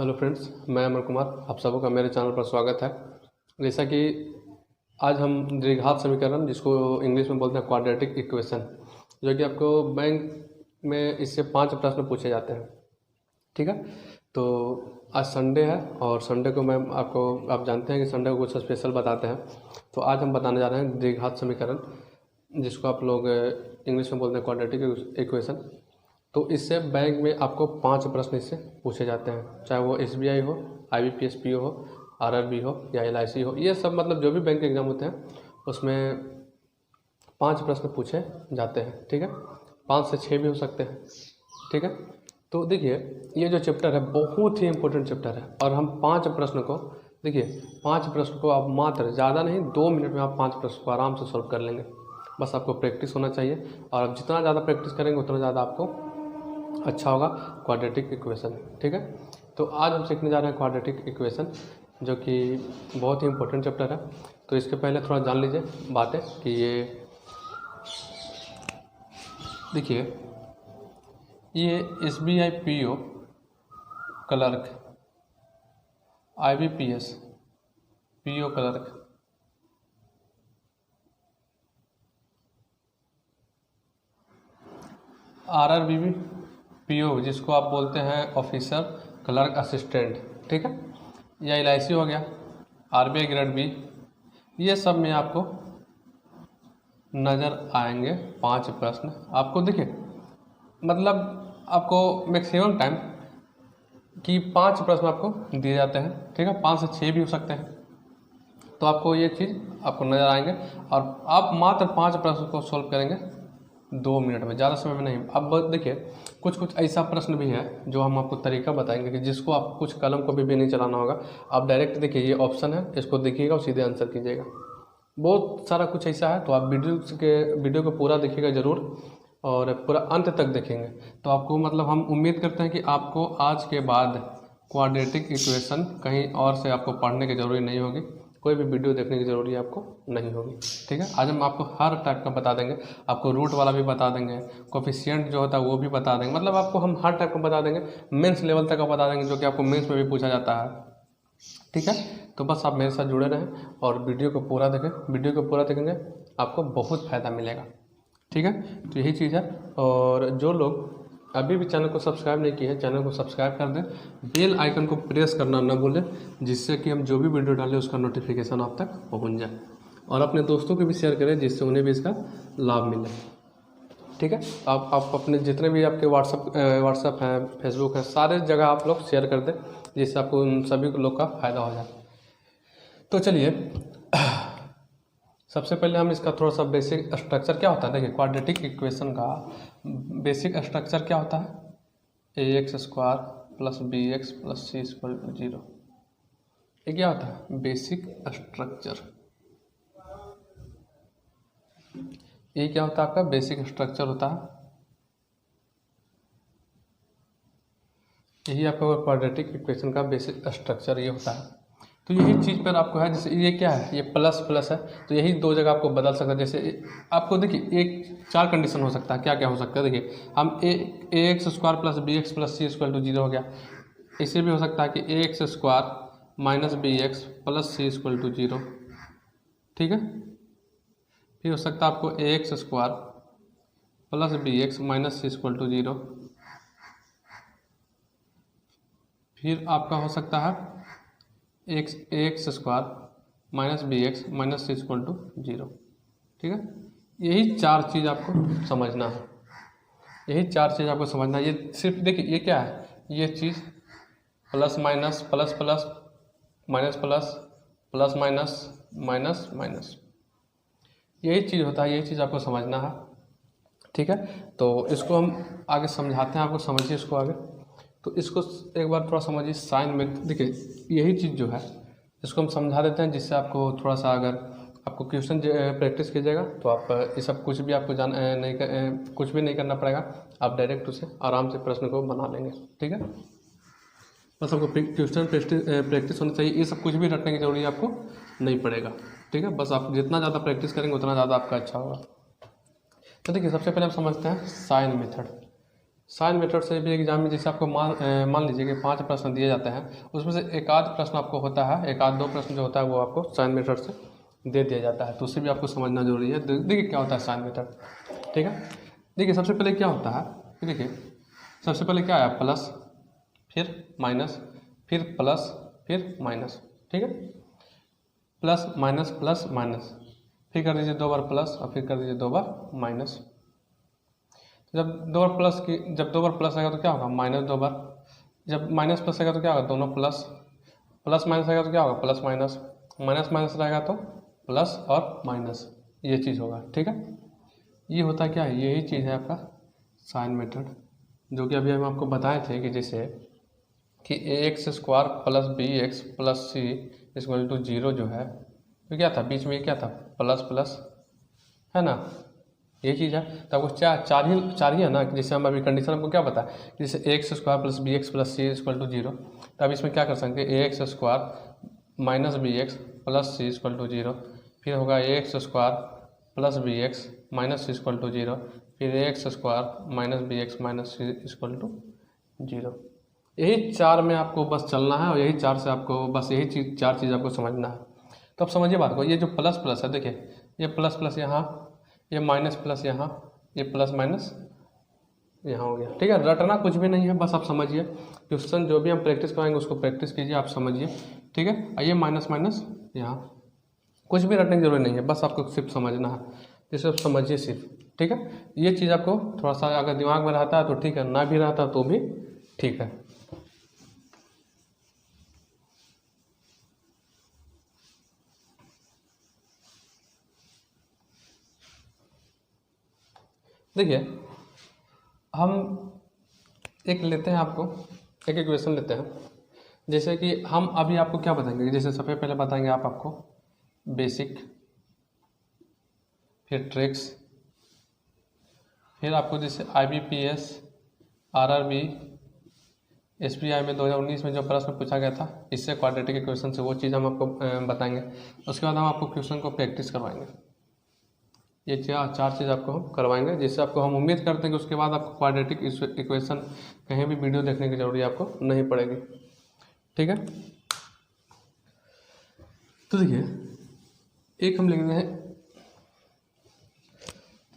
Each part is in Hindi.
हेलो फ्रेंड्स, मैं अमर कुमार। आप सबों का मेरे चैनल पर स्वागत है। जैसा कि आज हम द्विघात समीकरण, जिसको इंग्लिश में बोलते हैं क्वाड्रेटिक इक्वेशन, जो कि आपको बैंक में इससे 5 प्रश्न पूछे जाते हैं। ठीक है, तो आज संडे है और संडे को आप जानते हैं कि संडे को कुछ स्पेशल बताते हैं। तो आज हम बताने जा रहे हैं द्विघात समीकरण, जिसको आप लोग इंग्लिश में बोलते हैं क्वाड्रेटिक इक्वेशन। तो इससे बैंक में आपको 5 प्रश्न इससे पूछे जाते हैं, चाहे वो SBI हो, IBPS PO हो, RRB हो या LIC हो। ये सब मतलब जो भी बैंक के एग्ज़ाम होते हैं उसमें 5 प्रश्न पूछे जाते हैं। ठीक है, 5 से 6 भी हो सकते हैं। ठीक है, तो देखिए ये जो चैप्टर है बहुत ही इम्पोर्टेंट चैप्टर है और हम 5 प्रश्न को, देखिए 5 प्रश्न को आप मात्र ज़्यादा नहीं 2 मिनट में आप 5 प्रश्न को आराम से सॉल्व कर लेंगे। बस आपको प्रैक्टिस होना चाहिए और आप जितना ज़्यादा प्रैक्टिस करेंगे उतना ज़्यादा आपको अच्छा होगा क्वाड्रेटिक इक्वेशन। ठीक है, तो आज हम सीखने जा रहे हैं क्वाड्रेटिक इक्वेशन, जो कि बहुत ही इम्पोर्टेंट चैप्टर है। तो इसके पहले थोड़ा जान लीजिए बातें कि ये देखिए ये SBI PO clerk, IBPS PO clerk, RRB PO जिसको आप बोलते हैं ऑफिसर क्लर्क असिस्टेंट, ठीक है, या LIC हो गया, RBI ग्रेड B, ये सब में आपको नज़र आएंगे 5 प्रश्न। आपको देखिए मतलब आपको मैक्सिमम टाइम कि 5 प्रश्न आपको दिए जाते हैं। ठीक है, 5 से 6 भी हो सकते हैं। तो आपको ये चीज़ आपको नज़र आएंगे और आप मात्र 5 प्रश्न को सॉल्व करेंगे 2 मिनट में, ज़्यादा समय में नहीं। अब देखिए कुछ ऐसा प्रश्न भी है जो हम आपको तरीका बताएंगे कि जिसको आप कुछ कलम को भी नहीं चलाना होगा। आप डायरेक्ट देखिए ये ऑप्शन है, इसको देखिएगा और सीधे आंसर कीजिएगा। बहुत सारा कुछ ऐसा है, तो आप वीडियो को पूरा देखिएगा ज़रूर और पूरा अंत तक देखेंगे तो आपको मतलब हम उम्मीद करते हैं कि आपको आज के बाद क्वाड्रेटिक इक्वेशन कहीं और से आपको पढ़ने की ज़रूरी नहीं होगी, कोई भी वीडियो देखने की ज़रूरी आपको नहीं होगी। ठीक है, आज हम आपको हर टाइप का बता देंगे, आपको रूट वाला भी बता देंगे, कोफिशिएंट जो होता है वो भी बता देंगे, मतलब आपको हम हर टाइप का बता देंगे, मेंस लेवल तक का बता देंगे, जो कि आपको मेंस में भी पूछा जाता है। ठीक है, तो बस आप मेरे साथ जुड़े रहें और वीडियो को पूरा देखें। वीडियो को पूरा देखेंगे आपको बहुत फ़ायदा मिलेगा। ठीक है, तो यही चीज़ है। और जो लोग अभी भी चैनल को सब्सक्राइब नहीं किए हैं, चैनल को सब्सक्राइब कर दें, बेल आइकन को प्रेस करना ना भूलें, जिससे कि हम जो भी वीडियो डालें उसका नोटिफिकेशन आप तक पहुंच जाए। और अपने दोस्तों को भी शेयर करें जिससे उन्हें भी इसका लाभ मिले। ठीक है, आप अपने जितने भी आपके व्हाट्सअप हैं, फेसबुक है, सारे जगह आप लोग शेयर कर दें, जिससे आपको उन सभी लोग का फ़ायदा हो जाए। तो चलिए सबसे पहले हम इसका थोड़ा सा बेसिक स्ट्रक्चर क्या होता है। देखिए क्वाड्रेटिक इक्वेशन का बेसिक स्ट्रक्चर क्या होता है, AX² + BX + C = 0। ये क्या होता है, बेसिक स्ट्रक्चर। ये क्या होता है, आपका बेसिक स्ट्रक्चर होता है। यही आपका क्वाड्रेटिक इक्वेशन का बेसिक स्ट्रक्चर ये होता है। तो यही चीज़ पर आपको है, जैसे ये क्या है, ये प्लस प्लस है, तो यही 2 जगह आपको बदल सकता है। जैसे आपको देखिए एक 4 कंडीशन हो सकता है, क्या क्या हो सकता है। देखिए हम AX² + BX + C = 0 हो गया। इसे भी हो सकता है कि AX² - BX + C = 0। ठीक है, फिर हो सकता है आपको AX² + BX - C = 0। फिर आपका हो सकता है AX² - BX - C = 0। ठीक है, यही 4 चीज़ आपको समझना है, यही 4 चीज़ आपको समझना है। ये सिर्फ देखिए ये क्या है, ये चीज़ plus minus plus plus minus plus plus minus minus minus, यही चीज़ होता है, यही चीज़ आपको समझना है। ठीक है, तो इसको हम आगे समझाते हैं, आपको समझिए इसको आगे। तो इसको एक बार थोड़ा समझिए साइन में। देखिए यही चीज़ जो है इसको हम समझा देते हैं, जिससे आपको थोड़ा सा अगर आपको क्वेश्चन प्रैक्टिस कीजिएगा तो आप ये सब कुछ भी आपको कुछ भी नहीं करना पड़ेगा, आप डायरेक्ट उसे आराम से प्रश्न को बना लेंगे। ठीक है, बस आपको क्वेश्चन प्रैक्टिस होनी चाहिए, ये सब कुछ भी रटने की जरूरी आपको नहीं पड़ेगा। ठीक है, बस आप जितना ज़्यादा प्रैक्टिस करेंगे उतना ज़्यादा आपका अच्छा होगा। तो देखिए सबसे पहले हम समझते हैं साइन मेथड। साइन मेथड से भी एग्जाम में जैसे आपको मान लीजिए कि 5 प्रश्न दिए जाते हैं, उसमें से एक आध प्रश्न आपको होता है, एक आध 2 प्रश्न जो होता है वो आपको साइन मेथड से दे दिया जाता है, तो उसे भी आपको समझना जरूरी है। देखिए क्या होता है साइन मेथड, ठीक है। देखिए सबसे पहले क्या होता है, देखिए सबसे पहले क्या आया, प्लस, फिर माइनस, फिर प्लस, फिर माइनस, ठीक है। प्लस माइनस, फिर कर दीजिए 2 बार प्लस और फिर कर दीजिए 2 बार माइनस। जब 2 बार प्लस आएगा तो क्या होगा, माइनस 2 बार। जब माइनस प्लस आएगा तो क्या होगा, दोनों प्लस। प्लस माइनस आएगा तो क्या होगा, प्लस माइनस। माइनस माइनस रहेगा तो प्लस और माइनस, ये चीज़ होगा, ठीक है। ये होता क्या है, यही चीज़ है आपका साइन मेथड, जो कि अभी हम आपको बताए थे कि जैसे कि ax² plus bx plus c equal to 0 जो है, तो क्या था बीच में, क्या था, प्लस प्लस, है ना, ये चीज़ है। तो आपको चार ही है ना, जैसे हम अभी कंडीशन आपको क्या पता है, जैसे ax² plus bx plus c equal to 0, तो अब इसमें क्या कर सकते हैं, ax² minus bx plus c equal to 0, फिर होगा ax² plus bx minus c equal to 0, फिर ax² minus bx minus c equal to 0। यही 4 में आपको बस चलना है और यही 4 से आपको बस यही 4 चीज़ आपको समझना है। तो अब समझिए बात को, ये जो प्लस प्लस है, देखिए ये प्लस प्लस यहाँ, ये माइनस प्लस यहाँ, ये प्लस माइनस यहाँ हो गया, ठीक है। रटना कुछ भी नहीं है, बस आप समझिए, क्वेश्चन जो भी हम प्रैक्टिस कराएंगे उसको प्रैक्टिस कीजिए, आप समझिए, ठीक है। ये माइनस माइनस यहाँ, कुछ भी रटने की जरूरत नहीं है, बस आपको सिर्फ समझना है, जिसे आप समझिए सिर्फ, ठीक है। ये चीज़ आपको थोड़ा सा अगर दिमाग में रहता है तो ठीक है, ना भी रहता तो भी ठीक है। देखिए हम एक लेते हैं, आपको एक इक्वेशन लेते हैं, जैसे कि हम अभी आपको क्या बताएंगे, जैसे सबसे पहले बताएंगे आपको बेसिक, फिर ट्रिक्स, फिर आपको जैसे IBPS, RRB, SBI में 2019 में जो प्रश्न पूछा गया था इससे क्वाड्रेटिक इक्वेशन से, वो चीज़ हम आपको बताएंगे। उसके बाद हम आपको क्वेश्चन को प्रैक्टिस करवाएंगे। ये 4 चीज़ आपको हम करवाएंगे, जिससे आपको हम उम्मीद करते हैं कि उसके बाद आपको क्वाड्रेटिक इक्वेशन कहीं भी वीडियो देखने की जरूरत आपको नहीं पड़ेगी, ठीक है। तो देखिए एक हम लिखते हैं,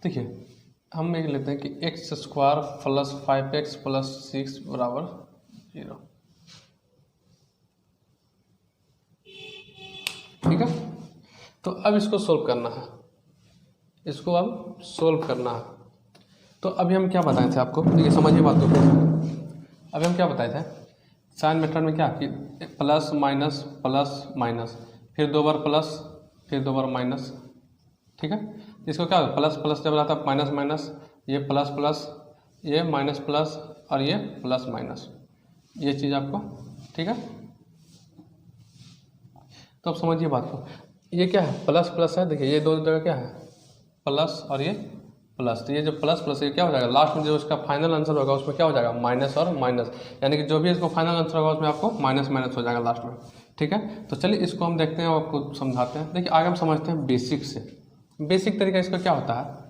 देखिए हम एक लेते हैं कि x² प्लस 5x प्लस 6 बराबर 0, ठीक है। तो अब इसको सोल्व करना है, इसको अब सोल्व करना है। तो अभी हम क्या बताए थे आपको, देखिए समझिए बात को, अभी हम क्या बताए थे साइन मेथड में, क्या कि प्लस माइनस, फिर 2 बार प्लस, फिर 2 बार माइनस, ठीक है। इसको क्या प्लस प्लस जब रहता है माइनस माइनस, ये प्लस प्लस, ये माइनस प्लस और ये प्लस माइनस, ये चीज़ आपको, ठीक है। तो अब समझिए बात को, ये क्या है, प्लस प्लस है, देखिए ये दो जगह क्या है, प्लस और ये प्लस, तो ये जो प्लस प्लस ये क्या हो जाएगा, लास्ट में जो इसका फाइनल आंसर होगा उसमें क्या हो जाएगा, माइनस और माइनस, यानी कि जो भी इसको फाइनल आंसर होगा उसमें आपको माइनस माइनस हो जाएगा लास्ट में, ठीक है। तो चलिए इसको हम देखते हैं और आपको समझाते हैं। देखिए आगे हम समझते हैं बेसिक से। बेसिक तरीका इसका क्या होता है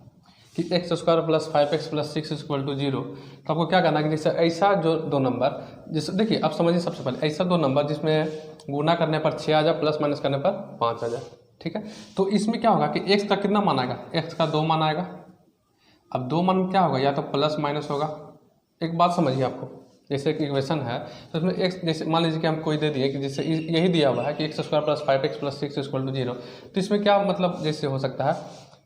कि x² plus 5x plus 6 equal to 0, तो आपको क्या करना है कि जैसे ऐसा जो 2 नंबर, जैसे देखिए आप समझिए सबसे पहले ऐसा 2 नंबर जिसमें गुना करने पर 6 आ जाए, प्लस माइनस करने पर 5 आ जाए, ठीक है। तो इसमें क्या होगा कि x का कितना मान आएगा, x का 2 मान आएगा। अब 2 मान क्या होगा, या तो प्लस माइनस होगा। एक बात समझिए आपको, जैसे एक इक्वेशन है तो इसमें x, जैसे मान लीजिए कि हम कोई दे दिए कि जैसे यही दिया हुआ है कि x² plus 5x plus 6 equal to 0, तो इसमें क्या मतलब जैसे हो सकता है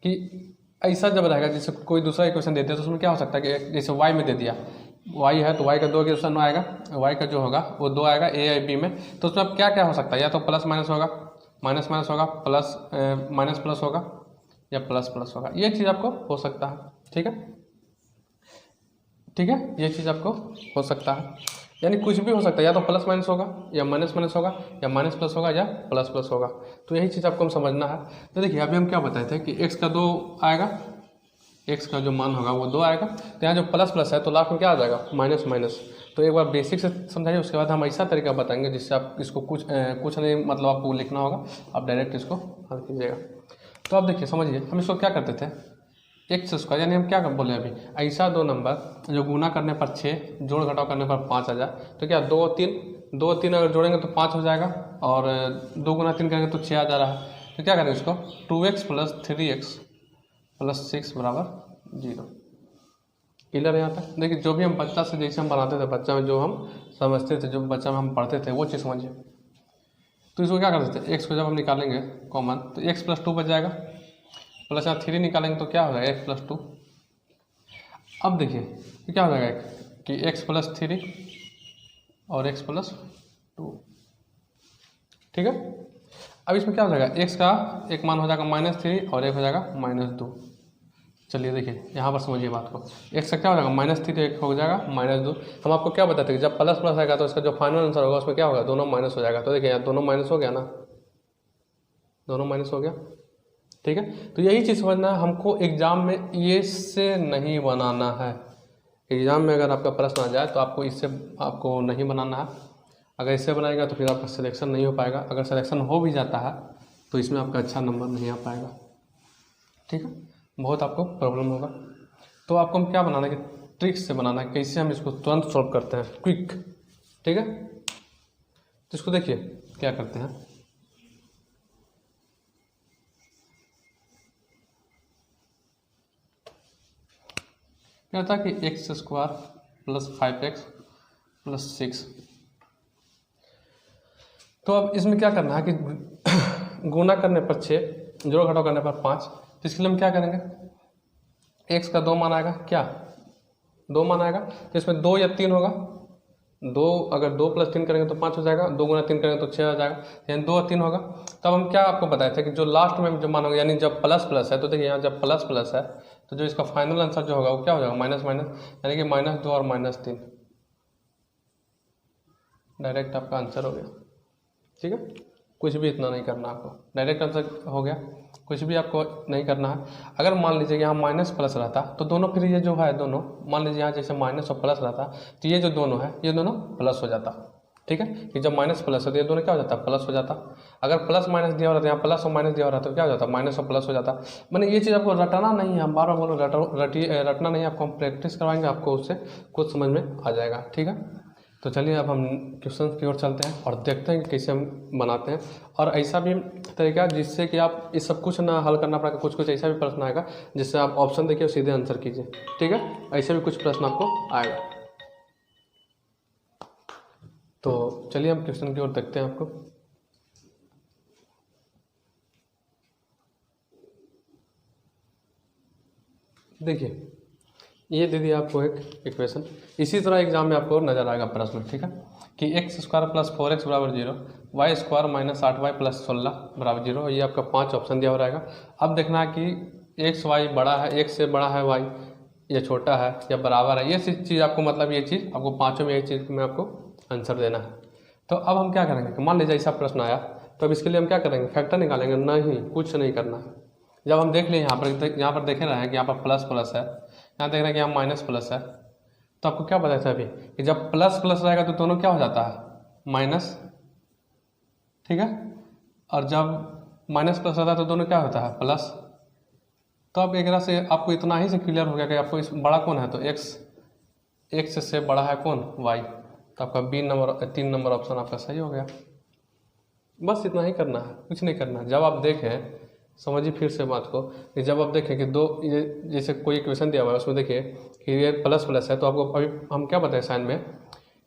कि ऐसा जब रहेगा, जैसे कोई दूसरा इक्वेशन देते हैं तो उसमें क्या हो सकता है कि जैसे y में दे दिया, y है तो y का 2 इक्वेशन आएगा, y का जो होगा वो 2 आएगा a या b में, तो उसमें अब क्या क्या हो सकता है, या तो प्लस माइनस होगा, माइनस माइनस होगा, प्लस माइनस प्लस होगा, या प्लस प्लस होगा, ये चीज़ आपको हो सकता है, ठीक है, ठीक है, ये चीज़ आपको हो सकता है, यानी कुछ भी हो सकता है, या तो प्लस माइनस होगा, या माइनस माइनस होगा, या माइनस प्लस होगा, या प्लस प्लस होगा। तो यही चीज़ आपको हम समझना है। तो देखिए अभी हम क्या बताए थे कि x का 2 आएगा, x का जो मान होगा वो 2 आएगा, तो यहाँ जो प्लस प्लस है तो लास्ट में क्या आ जाएगा, माइनस माइनस। तो एक बार बेसिक से समझाइए, उसके बाद हम ऐसा तरीका बताएंगे जिससे आप इसको कुछ नहीं मतलब आपको लिखना होगा, आप डायरेक्ट इसको हल कीजिएगा। तो आप देखिए समझिए, हम इसको क्या करते थे, एक्स स्क्वायर, यानी हम क्या बोले अभी, ऐसा दो नंबर जो गुना करने पर 6, जोड़ घटाव करने पर 5 आ जाए, तो क्या 2 और 3 अगर जोड़ेंगे तो 5 हो जाएगा, और 2 गुना 3 करेंगे तो 6 आ जा रहा है। तो क्या करेंगे इसको, 2x प्लस 3x प्लस 6 बराबर 0। क्लियर है यहाँ तक। देखिए जो भी हम बच्चा से जैसे हम बनाते थे, बच्चा में जो हम समझते थे, जो बच्चा में हम पढ़ते थे वो चीज़ समझिए। तो इसको क्या करते थे, एक्स को जब हम निकालेंगे कॉमन तो एक्स प्लस 2 बच जाएगा, प्लस यहाँ 3 निकालेंगे तो क्या हो जाएगा एक्स प्लस 2। अब देखिए तो क्या हो जाएगा कि एक्स प्लस 3 और एक्स प्लस 2, ठीक है। अब इसमें क्या हो जाएगा, एक्स का एक मान हो जाएगा -3 और एक हो जाएगा -2। चलिए देखिए यहाँ पर समझिए बात को, एक्स का क्या हो जाएगा -3, एक हो जाएगा -2। हम आपको क्या बताते हैं कि जब प्लस प्लस आएगा तो इसका जो फाइनल आंसर होगा उसमें क्या होगा, दोनों माइनस हो जाएगा। तो देखिए यहाँ दोनों माइनस हो गया ना, दोनों माइनस हो गया, ठीक है। तो यही चीज़ समझना है हमको, एग्जाम में ये से नहीं बनाना है। एग्जाम में अगर आपका प्रश्न आ जाए तो आपको इससे आपको नहीं बनाना है। अगर इससे बनाएगा तो फिर आपका सिलेक्शन नहीं हो पाएगा, अगर सिलेक्शन हो भी जाता है तो इसमें आपका अच्छा नंबर नहीं आ पाएगा, ठीक है, बहुत आपको प्रॉब्लम होगा। तो आपको हम क्या बनाना है कि ट्रिक से बनाना है, कैसे हम इसको तुरंत सॉल्व करते हैं, क्विक, ठीक है। तो इसको देखिए क्या करते हैं, क्या होता है कि x square plus 5x plus 6। तो अब इसमें क्या करना है कि गुना करने पर 6, जोड़ घटाव करने पर 5। तो इसके लिए हम क्या करेंगे, एक्स का 2 मान आएगा, क्या 2 मान आएगा, तो इसमें 2 या 3 होगा, 2 अगर 2 + 3 करेंगे तो 5 हो जाएगा, 2 गुना 3 करेंगे तो 6 हो जाएगा, यानी 2 और 3 होगा। तब हम क्या आपको बताए थे कि जो लास्ट में जो मान होगा, यानी जब प्लस प्लस है, तो देखिए यहाँ जब प्लस प्लस है तो जो इसका फाइनल आंसर जो होगा वो क्या हो जाएगा, माइनस माइनस, यानी कि -2 और -3, डायरेक्ट आपका आंसर हो गया, ठीक है। कुछ भी इतना नहीं करना आपको, डायरेक्ट आंसर हो गया, कुछ भी आपको नहीं करना है। अगर मान लीजिए यहाँ माइनस प्लस रहता तो दोनों, फिर ये जो है दोनों, मान लीजिए यहाँ जैसे माइनस और प्लस रहता तो ये जो दोनों है ये दोनों प्लस हो जाता, ठीक है। कि जब माइनस प्लस है तो ये दोनों क्या हो जाता, प्लस हो जाता। अगर प्लस माइनस दिया हो रहा था, यहाँ प्लस और माइनस दिया हो रहा था तो क्या हो जाता, माइनस और प्लस हो जाता। मैंने ये चीज़ आपको रटना नहीं है, हम बार बार बोल रटना नहीं है, आपको हम प्रैक्टिस करवाएंगे, आपको उससे कुछ समझ में आ जाएगा, ठीक है। तो चलिए अब हम क्वेश्चन की ओर चलते हैं और देखते हैं कि कैसे हम बनाते हैं। और ऐसा भी तरीका जिससे कि आप इस सब कुछ ना हल करना पड़ेगा, कुछ कुछ ऐसा भी प्रश्न आएगा जिससे आप ऑप्शन देखिए और सीधे आंसर कीजिए, ठीक है। ऐसे भी कुछ प्रश्न आपको आएगा। तो चलिए हम क्वेश्चन की ओर देखते हैं। आपको देखिए ये दे दिया आपको एक इक्वेशन, इसी तरह एग्जाम में आपको नजर आएगा प्रश्न, ठीक है, कि x स्क्वायर प्लस 4x बराबर 0, Y square minus 8y plus 16 बराबर 0। ये आपका 5 ऑप्शन दिया हो रहेगा। अब देखना है कि x y बड़ा है, x से बड़ा है y, या छोटा है या बराबर है, ये चीज़ आपको, मतलब ये चीज़ आपको पाँचों में, ये चीज़ में आपको आंसर देना है। तो अब हम क्या करेंगे कि मान लीजिए ऐसा प्रश्न आया तो अब इसके लिए हम क्या करेंगे, फैक्टर निकालेंगे, नहीं कुछ नहीं करना है। जब हम देख लें यहाँ पर देखे रहे हैं कि यहाँ पर प्लस प्लस है, यहाँ देख रहे हैं कि यहाँ माइनस प्लस है, तो आपको क्या पता था अभी कि जब प्लस प्लस रहेगा तो दोनों क्या हो जाता है, माइनस, ठीक है। और जब माइनस प्लस रहता है तो दोनों क्या होता है, प्लस। तो अब एक तरह से आपको इतना ही से क्लियर हो गया कि आपको इस बड़ा कौन है, तो एक्स से बड़ा है कौन, वाई। तो आपका 3 नंबर ऑप्शन आपका सही हो गया। बस इतना ही करना है, कुछ नहीं करना। जब आप देखें, समझिए फिर से बात को, कि जब आप देखें कि दो, ये जैसे कोई इक्वेशन दिया हुआ है उसमें देखिए कि ये प्लस प्लस है, तो आपको अभी हम क्या बताएं साइन में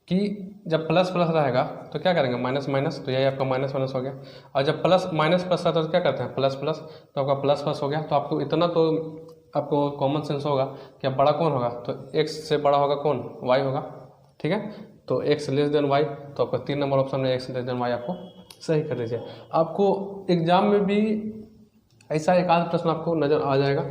कि जब प्लस प्लस रहेगा तो क्या करेंगे, माइनस माइनस, तो यही आपका माइनस माइनस हो गया। और जब प्लस माइनस प्लस रहता है तो क्या करते हैं, प्लस प्लस, तो आपका प्लस प्लस हो गया। तो आपको इतना तो आपको कॉमन सेंस होगा कि अब बड़ा कौन होगा, तो एक्स से बड़ा होगा कौन, वाई होगा, ठीक है। तो एक्स लेस देन वाई, तो आपका 3 नंबर ऑप्शन में एक्स लेस देन वाई आपको सही कर दीजिए। आपको एग्जाम में भी ऐसा एक आध प्रश्न आपको नज़र आ जाएगा,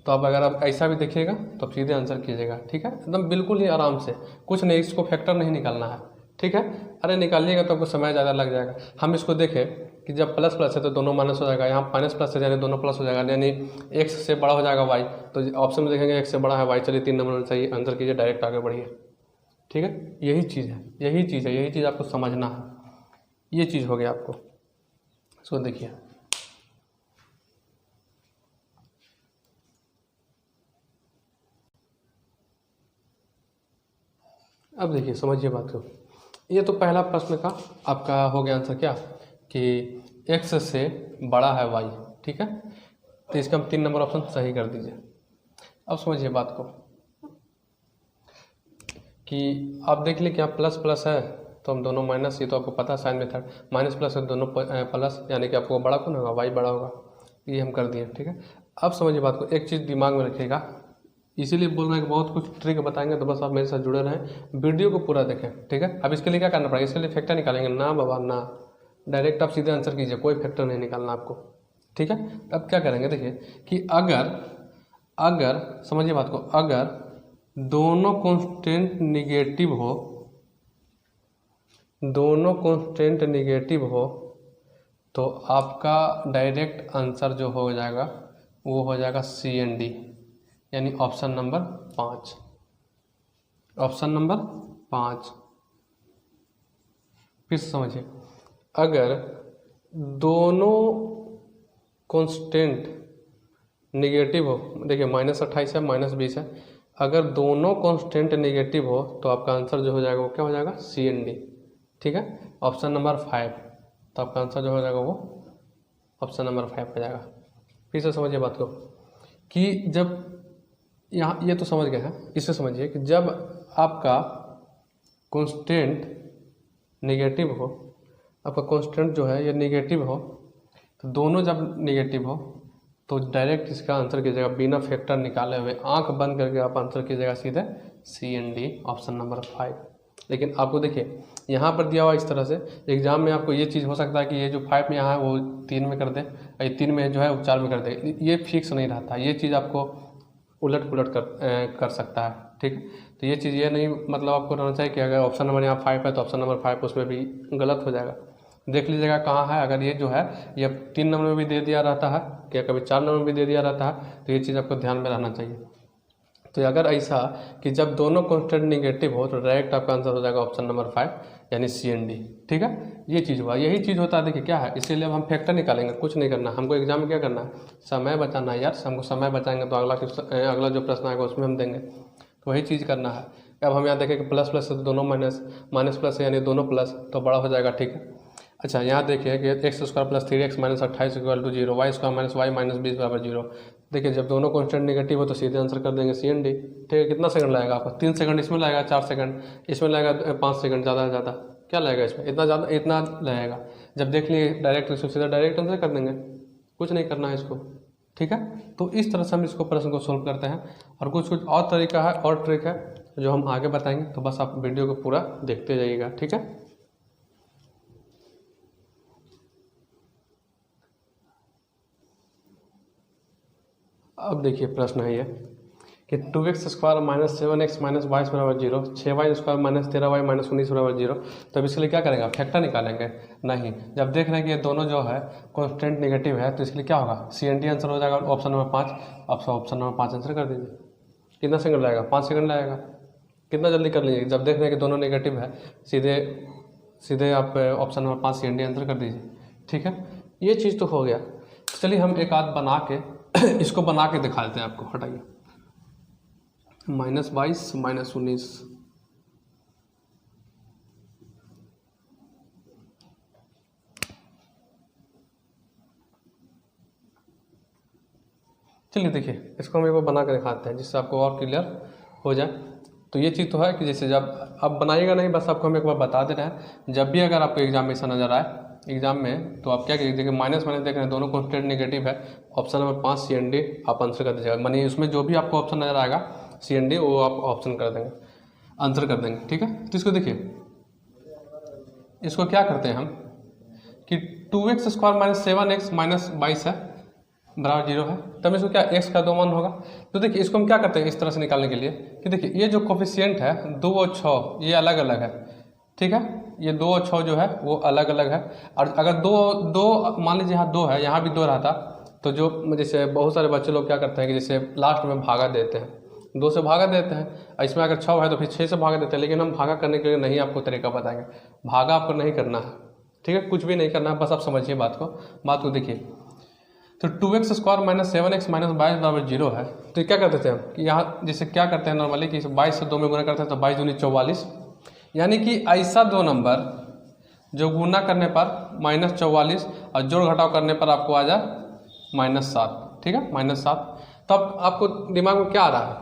तो आप अगर आप ऐसा भी देखिएगा तो आप सीधे आंसर कीजिएगा, ठीक है, एकदम बिल्कुल ही आराम से, कुछ नहीं, इसको फैक्टर नहीं निकालना है, ठीक है। अरे निकालिएगा तो आपको समय ज़्यादा लग जाएगा। हम इसको देखें कि जब प्लस प्लस है तो दोनों माइनस हो जाएगा, यहाँ माइनस प्लस है यानी दोनों प्लस हो जाएगा, यानी एक्स से बड़ा हो जाएगा वाई। तो ऑप्शन में देखेंगे एक्स से बड़ा है वाई, चलिए 3 नंबर सही आंसर कीजिए, डायरेक्ट आगे बढ़िए, ठीक है। यही चीज़ है, यही चीज़ आपको समझना है, ये चीज़ हो गया आपको। इसको देखिए, अब देखिए समझिए बात को, ये तो पहला प्रश्न का आपका हो गया आंसर क्या कि x से बड़ा है y, ठीक है। तो इसका हम 3 नंबर ऑप्शन सही कर दीजिए। अब समझिए बात को कि आप देख लें कि यहाँ प्लस प्लस है तो हम दोनों माइनस, ये तो आपको पता है साइन मेथड, माइनस प्लस है दोनों प्लस, यानी कि आपको बड़ा कौन होगा, वाई बड़ा होगा, ये हम कर दिए, ठीक है। अब समझिए बात को, एक चीज़ दिमाग में रखिएगा, इसीलिए बोल रहे हैं कि बहुत कुछ ट्रिक बताएंगे, तो बस आप मेरे साथ जुड़े रहें, वीडियो को पूरा देखें, ठीक है। अब इसके लिए क्या करना पड़ेगा, इसके लिए फैक्टर निकालेंगे ना बाबा ना, डायरेक्ट आप सीधे आंसर कीजिए, कोई फैक्टर नहीं निकालना आपको, ठीक है। अब क्या करेंगे देखिए कि अगर समझिए बात को, अगर दोनों कांस्टेंट निगेटिव हो, दोनों कांस्टेंट निगेटिव हो तो आपका डायरेक्ट आंसर जो हो जाएगा वो हो जाएगा CND, यानी ऑप्शन नंबर 5, ऑप्शन नंबर 5। फिर समझिए, अगर दोनों कांस्टेंट निगेटिव हो, देखिए -28 है -20 है, अगर दोनों कांस्टेंट निगेटिव हो तो आपका आंसर जो हो जाएगा वो क्या हो जाएगा, CND, ठीक है, ऑप्शन नंबर 5। तो आपका आंसर जो हो जाएगा वो ऑप्शन नंबर 5 हो जाएगा। फिर से समझिए बात को कि जब यहाँ ये तो समझ गए हैं, इससे समझिए कि जब आपका कांस्टेंट निगेटिव हो, आपका कांस्टेंट जो है ये निगेटिव हो, तो दोनों जब निगेटिव हो तो डायरेक्ट इसका आंसर कीजिएगा बिना फैक्टर निकाले हुए, आंख बंद करके आप आंसर कीजिएगा सीधे CND, ऑप्शन नंबर 5। लेकिन आपको देखिए यहाँ पर दिया हुआ इस तरह से, एग्जाम में आपको ये चीज़ हो सकता है कि ये जो 5 में यहाँ है वो 3 में कर दे, ये 3 में जो है वो 4 में कर दे, ये फिक्स नहीं रहता, ये चीज़ आपको उलट पुलट कर सकता है, ठीक। तो ये चीज़ ये नहीं मतलब आपको रहना चाहिए कि अगर ऑप्शन नंबर यहाँ 5 है तो ऑप्शन नंबर 5 उसमें भी गलत हो जाएगा। देख लीजिएगा कहाँ है, अगर ये जो है ये 3 नंबर में भी दे दिया रहता है, क्या कभी 4 नंबर में भी दे दिया रहता है, तो ये चीज़ आपको ध्यान में रहना चाहिए। तो अगर ऐसा कि जब दोनों कांस्टेंट निगेटिव हो तो डायरेक्ट आपका आंसर हो जाएगा ऑप्शन नंबर 5, यानी CND, ठीक है। ये चीज़ हुआ, यही चीज़ होता है, देखिए क्या है, इसीलिए अब हम फैक्टर निकालेंगे, कुछ नहीं करना हमको, एग्जाम में क्या करना है, समय बचाना है यार, हमको समय बचाएंगे तो अगला जो प्रश्न आएगा उसमें हम देंगे, तो वही चीज़ करना है। अब हम यहाँ देखें कि प्लस प्लस है तो दोनों माइनस, माइनस प्लस है यानी दोनों प्लस, तो बड़ा हो जाएगा, ठीक है। अच्छा यहाँ देखिए कि x² + 3x - 28 = 0, y² - y - 20 = 0। देखिए जब दोनों कांस्टेंट नेगेटिव हो तो सीधे आंसर कर देंगे CND, ठीक है। कितना सेकंड लगेगा आपको, 3 सेकंड इसमें लगेगा, 4 सेकंड इसमें लगेगा, 5 सेकंड, ज़्यादा से ज़्यादा क्या लगेगा इसमें, इतना ज़्यादा इतना लगेगा। जब देख लिए डायरेक्ट इसको सीधा डायरेक्ट आंसर कर देंगे, कुछ नहीं करना है इसको, ठीक है। तो इस तरह से हम इसको प्रश्न को सोल्व करते हैं, और कुछ कुछ और तरीका है और ट्रिक है जो हम आगे बताएंगे, तो बस आप वीडियो को पूरा देखते जाइएगा, ठीक है। अब देखिए प्रश्न है ये कि 2x² - 7x - y = 0, 6y² - 13y - 19 = 0। तो अब इसके लिए क्या करेंगे, फैक्टर निकालेंगे, नहीं। जब देख रहे हैं कि ये दोनों जो है कांस्टेंट नेगेटिव है तो इसके लिए क्या होगा, CND आंसर हो जाएगा, ऑप्शन नंबर 5। आप ऑप्शन नंबर 5 आंसर कर दीजिए। कितना सेकंड लगेगा, 5 सेकंड लगेगा, कितना जल्दी कर लीजिए। जब देख रहे हैं कि दोनों नेगेटिव है, सीधे सीधे आप ऑप्शन नंबर 5 CND आंसर कर दीजिए, ठीक है। ये चीज़ तो हो गया। चलिए हम एक आध बना के इसको बना के दिखा देते हैं आपको, हटाइए, -22 - 19, चलिए देखिए इसको हम एक बार बना के दिखाते हैं जिससे आपको और क्लियर हो जाए। तो ये चीज़ तो है कि जैसे जब आप बनाइएगा नहीं, बस आपको हम एक बार बता दे रहे हैं, जब भी अगर आपको एग्जाम में ऐसा नजर आए एग्जाम में, तो आप क्या कीजिए, देखिए माइनस माइनस देख रहे हैं, दोनों कांस्टेंट नेगेटिव है, ऑप्शन नंबर 5 CND आप आंसर कर दीजिएगा, मानिए उसमें जो भी आपको ऑप्शन नजर आएगा CND वो आप ऑप्शन कर देंगे, आंसर कर देंगे, ठीक है। तो इसको देखिए, इसको क्या करते हैं हम कि 2x² - 7x - 22 है बराबर 0 है, तब इसको क्या x का 2 मान होगा। तो देखिए इसको हम क्या करते हैं इस तरह से निकालने के लिए कि देखिए ये जो कोफिशिएंट है 2 और 6 ये अलग अलग है, ठीक है, ये 2 और 6 जो है वो अलग अलग है। और अगर दो मान लीजिए यहाँ 2 है, यहाँ भी 2 रहता, तो जो जैसे बहुत सारे बच्चे लोग क्या करते हैं कि जैसे लास्ट में भागा देते हैं, 2 से भागा देते हैं, इसमें अगर 6 है तो फिर 6 से भागा देते हैं। लेकिन हम भागा करने के लिए नहीं आपको तरीका बताएंगे, भागा आपको नहीं करना है, ठीक है, कुछ भी नहीं करना है, बस आप समझिए बात को देखिए। तो 2x² - 7x - 22 = 0 है, तो क्या करते थे हम कि यहाँ जैसे क्या करते हैं नॉर्मली कि 22 से 2 में गुना करते हैं तो 22 दूनी 44, यानी कि ऐसा दो नंबर जो गुना करने पर -44 और जोड़ घटाव करने पर आपको आ जाए -7, ठीक है, -7। तब आपको दिमाग में क्या आ रहा है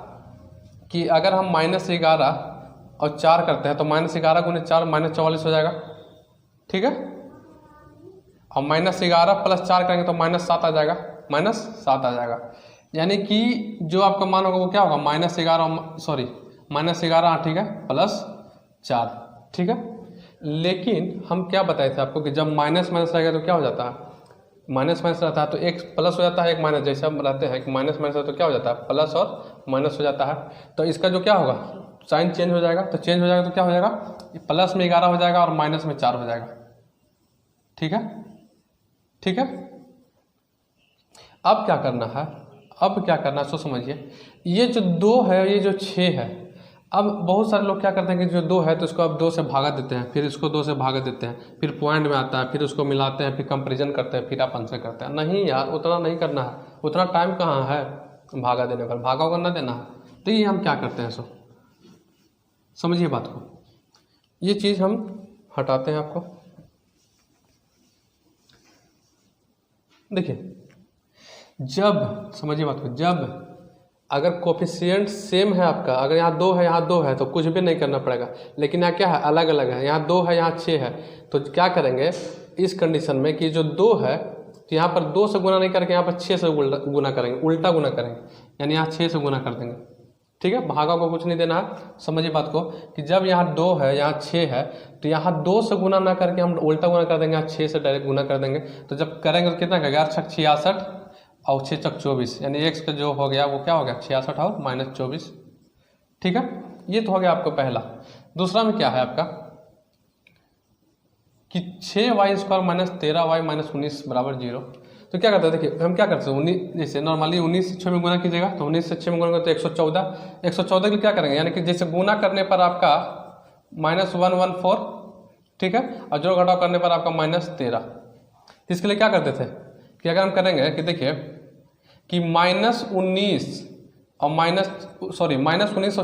कि अगर हम -11 और 4 करते हैं तो -11 गुने 4 -44 हो जाएगा, ठीक है, और -11 + 4 करेंगे तो -7 आ जाएगा, -7 आ जाएगा। यानी कि जो आपका मान होगा वो क्या होगा, -11, ठीक है, +4, ठीक है। लेकिन हम क्या बताए थे आपको कि जब माइनस रहेगा तो क्या हो जाता है, माइनस रहता है तो एक प्लस हो जाता है, एक माइनस, जैसे हम रहते हैं कि माइनस है तो क्या हो जाता है, प्लस और माइनस हो जाता है। तो इसका जो क्या होगा, साइन चेंज हो जाएगा, तो चेंज हो जाएगा तो क्या हो जाएगा, प्लस में 11 हो जाएगा और माइनस में 4 हो जाएगा, ठीक है, ठीक है। अब क्या करना है, सो समझिए, ये जो 2 है, ये जो 6 है, अब बहुत सारे लोग क्या करते हैं कि जो 2 है तो इसको अब 2 से भागा देते हैं, फिर इसको 2 से भागा देते हैं, फिर पॉइंट में आता है, फिर उसको मिलाते हैं, फिर कंपैरिजन करते हैं, फिर आप आंसर करते हैं। नहीं यार, उतना नहीं करना है, उतना टाइम कहाँ है भागा देने पर, भागा होगा ना देना है। तो ये हम क्या करते हैं, सो समझिए बात को, ये चीज़ हम हटाते हैं आपको। देखिए, जब समझिए बात को, जब अगर कोफिशिएंट सेम है आपका, अगर यहाँ 2 है, यहाँ 2 है, तो कुछ भी नहीं करना पड़ेगा। लेकिन यहाँ क्या है, अलग अलग है, यहाँ 2 है, यहाँ 6 है, तो क्या करेंगे इस कंडीशन में कि जो 2 है तो यहाँ पर 2 से गुना नहीं करके यहाँ पर 6 से गुना करेंगे, उल्टा गुना करेंगे, यानी यहाँ 6 से गुना कर देंगे, ठीक है। भागा को कुछ नहीं देना है। समझिए बात को कि जब यहाँ 2 है, यहाँ 6 है, तो यहाँ 2 से गुना ना करके हम उल्टा गुना कर देंगे, यहाँ 6 से डायरेक्ट गुना कर देंगे। तो जब करेंगे तो कितना करेगा, 8 × 6 = 66 और 6 × 24, यानी x का जो हो गया वो क्या हो गया, 66 और -24, ठीक है। ये तो हो गया आपको पहला। दूसरा में क्या है आपका कि 6y² - 13y - 19 = 0। तो क्या करते हैं, देखिए हम क्या करते हैं, 19, जैसे नॉर्मली 19 से 6 में गुना कीजिएगा, तो 19 से 6 में गुना तो 114 के लिए क्या करेंगे, यानी कि जैसे गुना करने पर आपका -114, ठीक है, और जोड़ घटाव करने पर आपका -13। इसके लिए क्या करते थे कि अगर हम करेंगे कि देखिए कि -19 और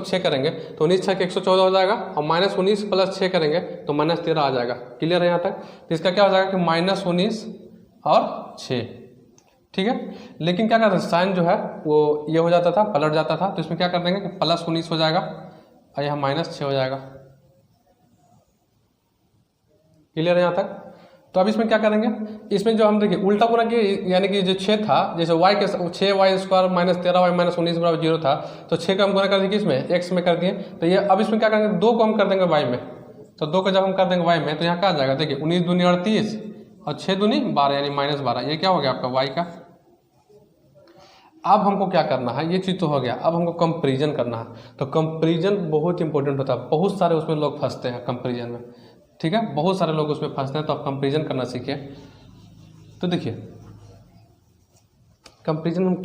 6 करेंगे तो 19 × 6 = 114 हो जाएगा, और -19 + 6 करेंगे तो -13 आ जाएगा। क्लियर है यहाँ तक। तो इसका क्या हो जाएगा कि -19 और 6, ठीक है। लेकिन क्या करते हैं, साइन जो है वो ये हो जाता था, पलट जाता था, तो इसमें क्या कर देंगे कि +19 हो जाएगा और यहाँ -6 हो जाएगा। क्लियर है यहाँ तक। तो अब इसमें क्या करेंगे, इसमें जो हम देखिए उल्टा गुना किए, यानी कि जो 6 था, जैसे y के 6y² - 13y - 19 = 0 था, तो 6 का हम गुना कर दिए किसमें, x में कर दिए। तो ये अब इसमें क्या करेंगे, 2 को हम कर देंगे y में, तो 2 को जब हम कर देंगे y में तो यहाँ क्या आ जाएगा, देखिए 19 दूनी 38 और 6 दूनी 12, यानी -12। ये क्या हो गया आपका y का। अब हमको क्या करना है, ये चीज़ तो हो गया, अब हमको कंपेरिजन करना है। तो कंपेरिजन बहुत इंपॉर्टेंट होता है, बहुत सारे उसमें लोग फंसते हैं कंपेरिजन में, ठीक है, बहुत सारे लोग उसमें फंसते हैं। तो आप कंपेरिजन करना सीखिए। तो देखिए कंपेरिजन हम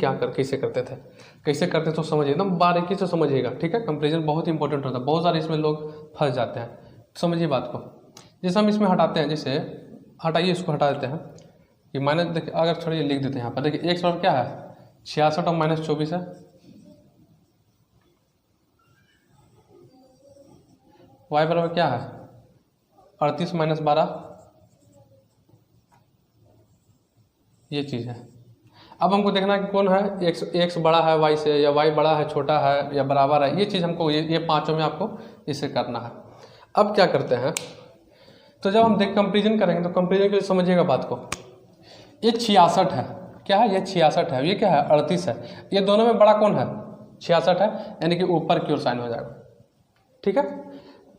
कैसे करते तो समझिए, एकदम बारीकी से समझिएगा, ठीक है। कंपेरिजन बहुत इंपॉर्टेंट होता है, बहुत सारे इसमें लोग फंस जाते हैं। समझिए बात को, जैसे हम इसमें हटाते हैं, जैसे हटाइए, इसको हटा देते हैं कि माइनस, देखिए अगर छोड़िए लिख देते हैं यहाँ पर, देखिए x बराबर क्या है, 66 और -24 है, y बराबर क्या है, 38 - 12, ये चीज़ है। अब हमको देखना है कि कौन है, x बड़ा है y से, या y बड़ा है, छोटा है, या बराबर है। ये चीज़ हमको ये पांचों में आपको इसे करना है। अब क्या करते हैं, तो जब हम कंपेरिजन करेंगे तो कंपेरिजन के लिए समझिएगा बात को, ये 66 है, क्या है, ये 66 है, ये क्या है, 38 है। ये दोनों में बड़ा कौन है, 66 है, यानी कि ऊपर की ओर साइन हो जाएगा, ठीक है।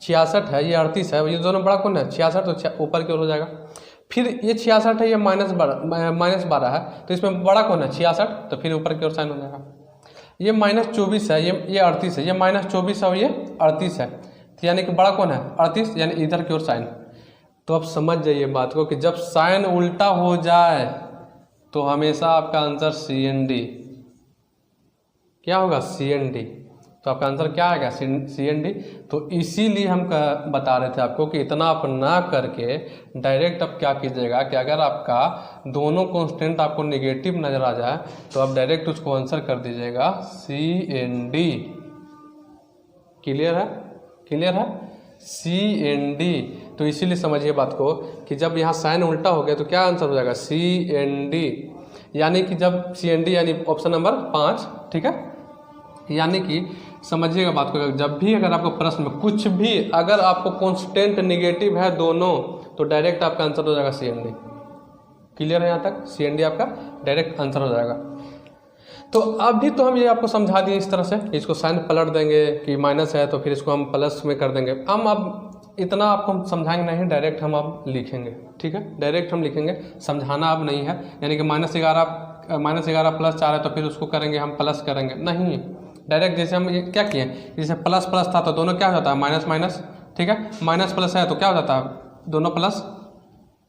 66 है, ये 38 है, ये दोनों बड़ा कौन है, 66, तो ऊपर की ओर हो जाएगा। फिर ये 66 है, ये -12 है, तो इसमें बड़ा कौन है, 66, तो फिर ऊपर की ओर साइन हो जाएगा। ये -24 है, ये 38 है, ये -24 है और ये 38 है, तो यानी कि बड़ा कौन है, 38, यानी इधर की ओर साइन। तो अब समझ जाइए बात को कि जब साइन उल्टा हो जाए तो हमेशा आपका आंसर CND क्या होगा, CND। तो आपका आंसर क्या आएगा, CND। तो इसीलिए हम बता रहे थे आपको कि इतना आप ना करके डायरेक्ट आप क्या कीजिएगा कि अगर आपका दोनों कांस्टेंट आपको नेगेटिव नज़र आ जाए तो आप डायरेक्ट उसको आंसर कर दीजिएगा CND। क्लियर है, CND। तो इसीलिए समझिए बात को कि जब यहाँ साइन उल्टा हो गया तो क्या आंसर हो जाएगा CND, यानी कि जब CND यानी ऑप्शन नंबर 5, ठीक है। यानी कि समझिएगा बात को, जब भी अगर आपको प्रश्न में कुछ भी अगर आपको कांस्टेंट निगेटिव है दोनों, तो डायरेक्ट आपका आंसर हो जाएगा CND। क्लियर है यहाँ तक? CND आपका डायरेक्ट आंसर हो जाएगा। तो अभी तो हम ये आपको समझा दिए इस तरह से, इसको साइन पलट देंगे कि माइनस है तो फिर इसको हम प्लस में कर देंगे। हम अब इतना आपको हम समझाएंगे नहीं, डायरेक्ट हम अब लिखेंगे, ठीक है। डायरेक्ट हम लिखेंगे, समझाना अब नहीं है। यानी कि -11 प्लस 4 है तो फिर उसको करेंगे हम प्लस करेंगे नहीं, डायरेक्ट जैसे हम ये क्या किए, जैसे प्लस प्लस था तो दोनों क्या हो जाता है माइनस माइनस, ठीक है। माइनस प्लस है तो क्या हो जाता है दोनों प्लस,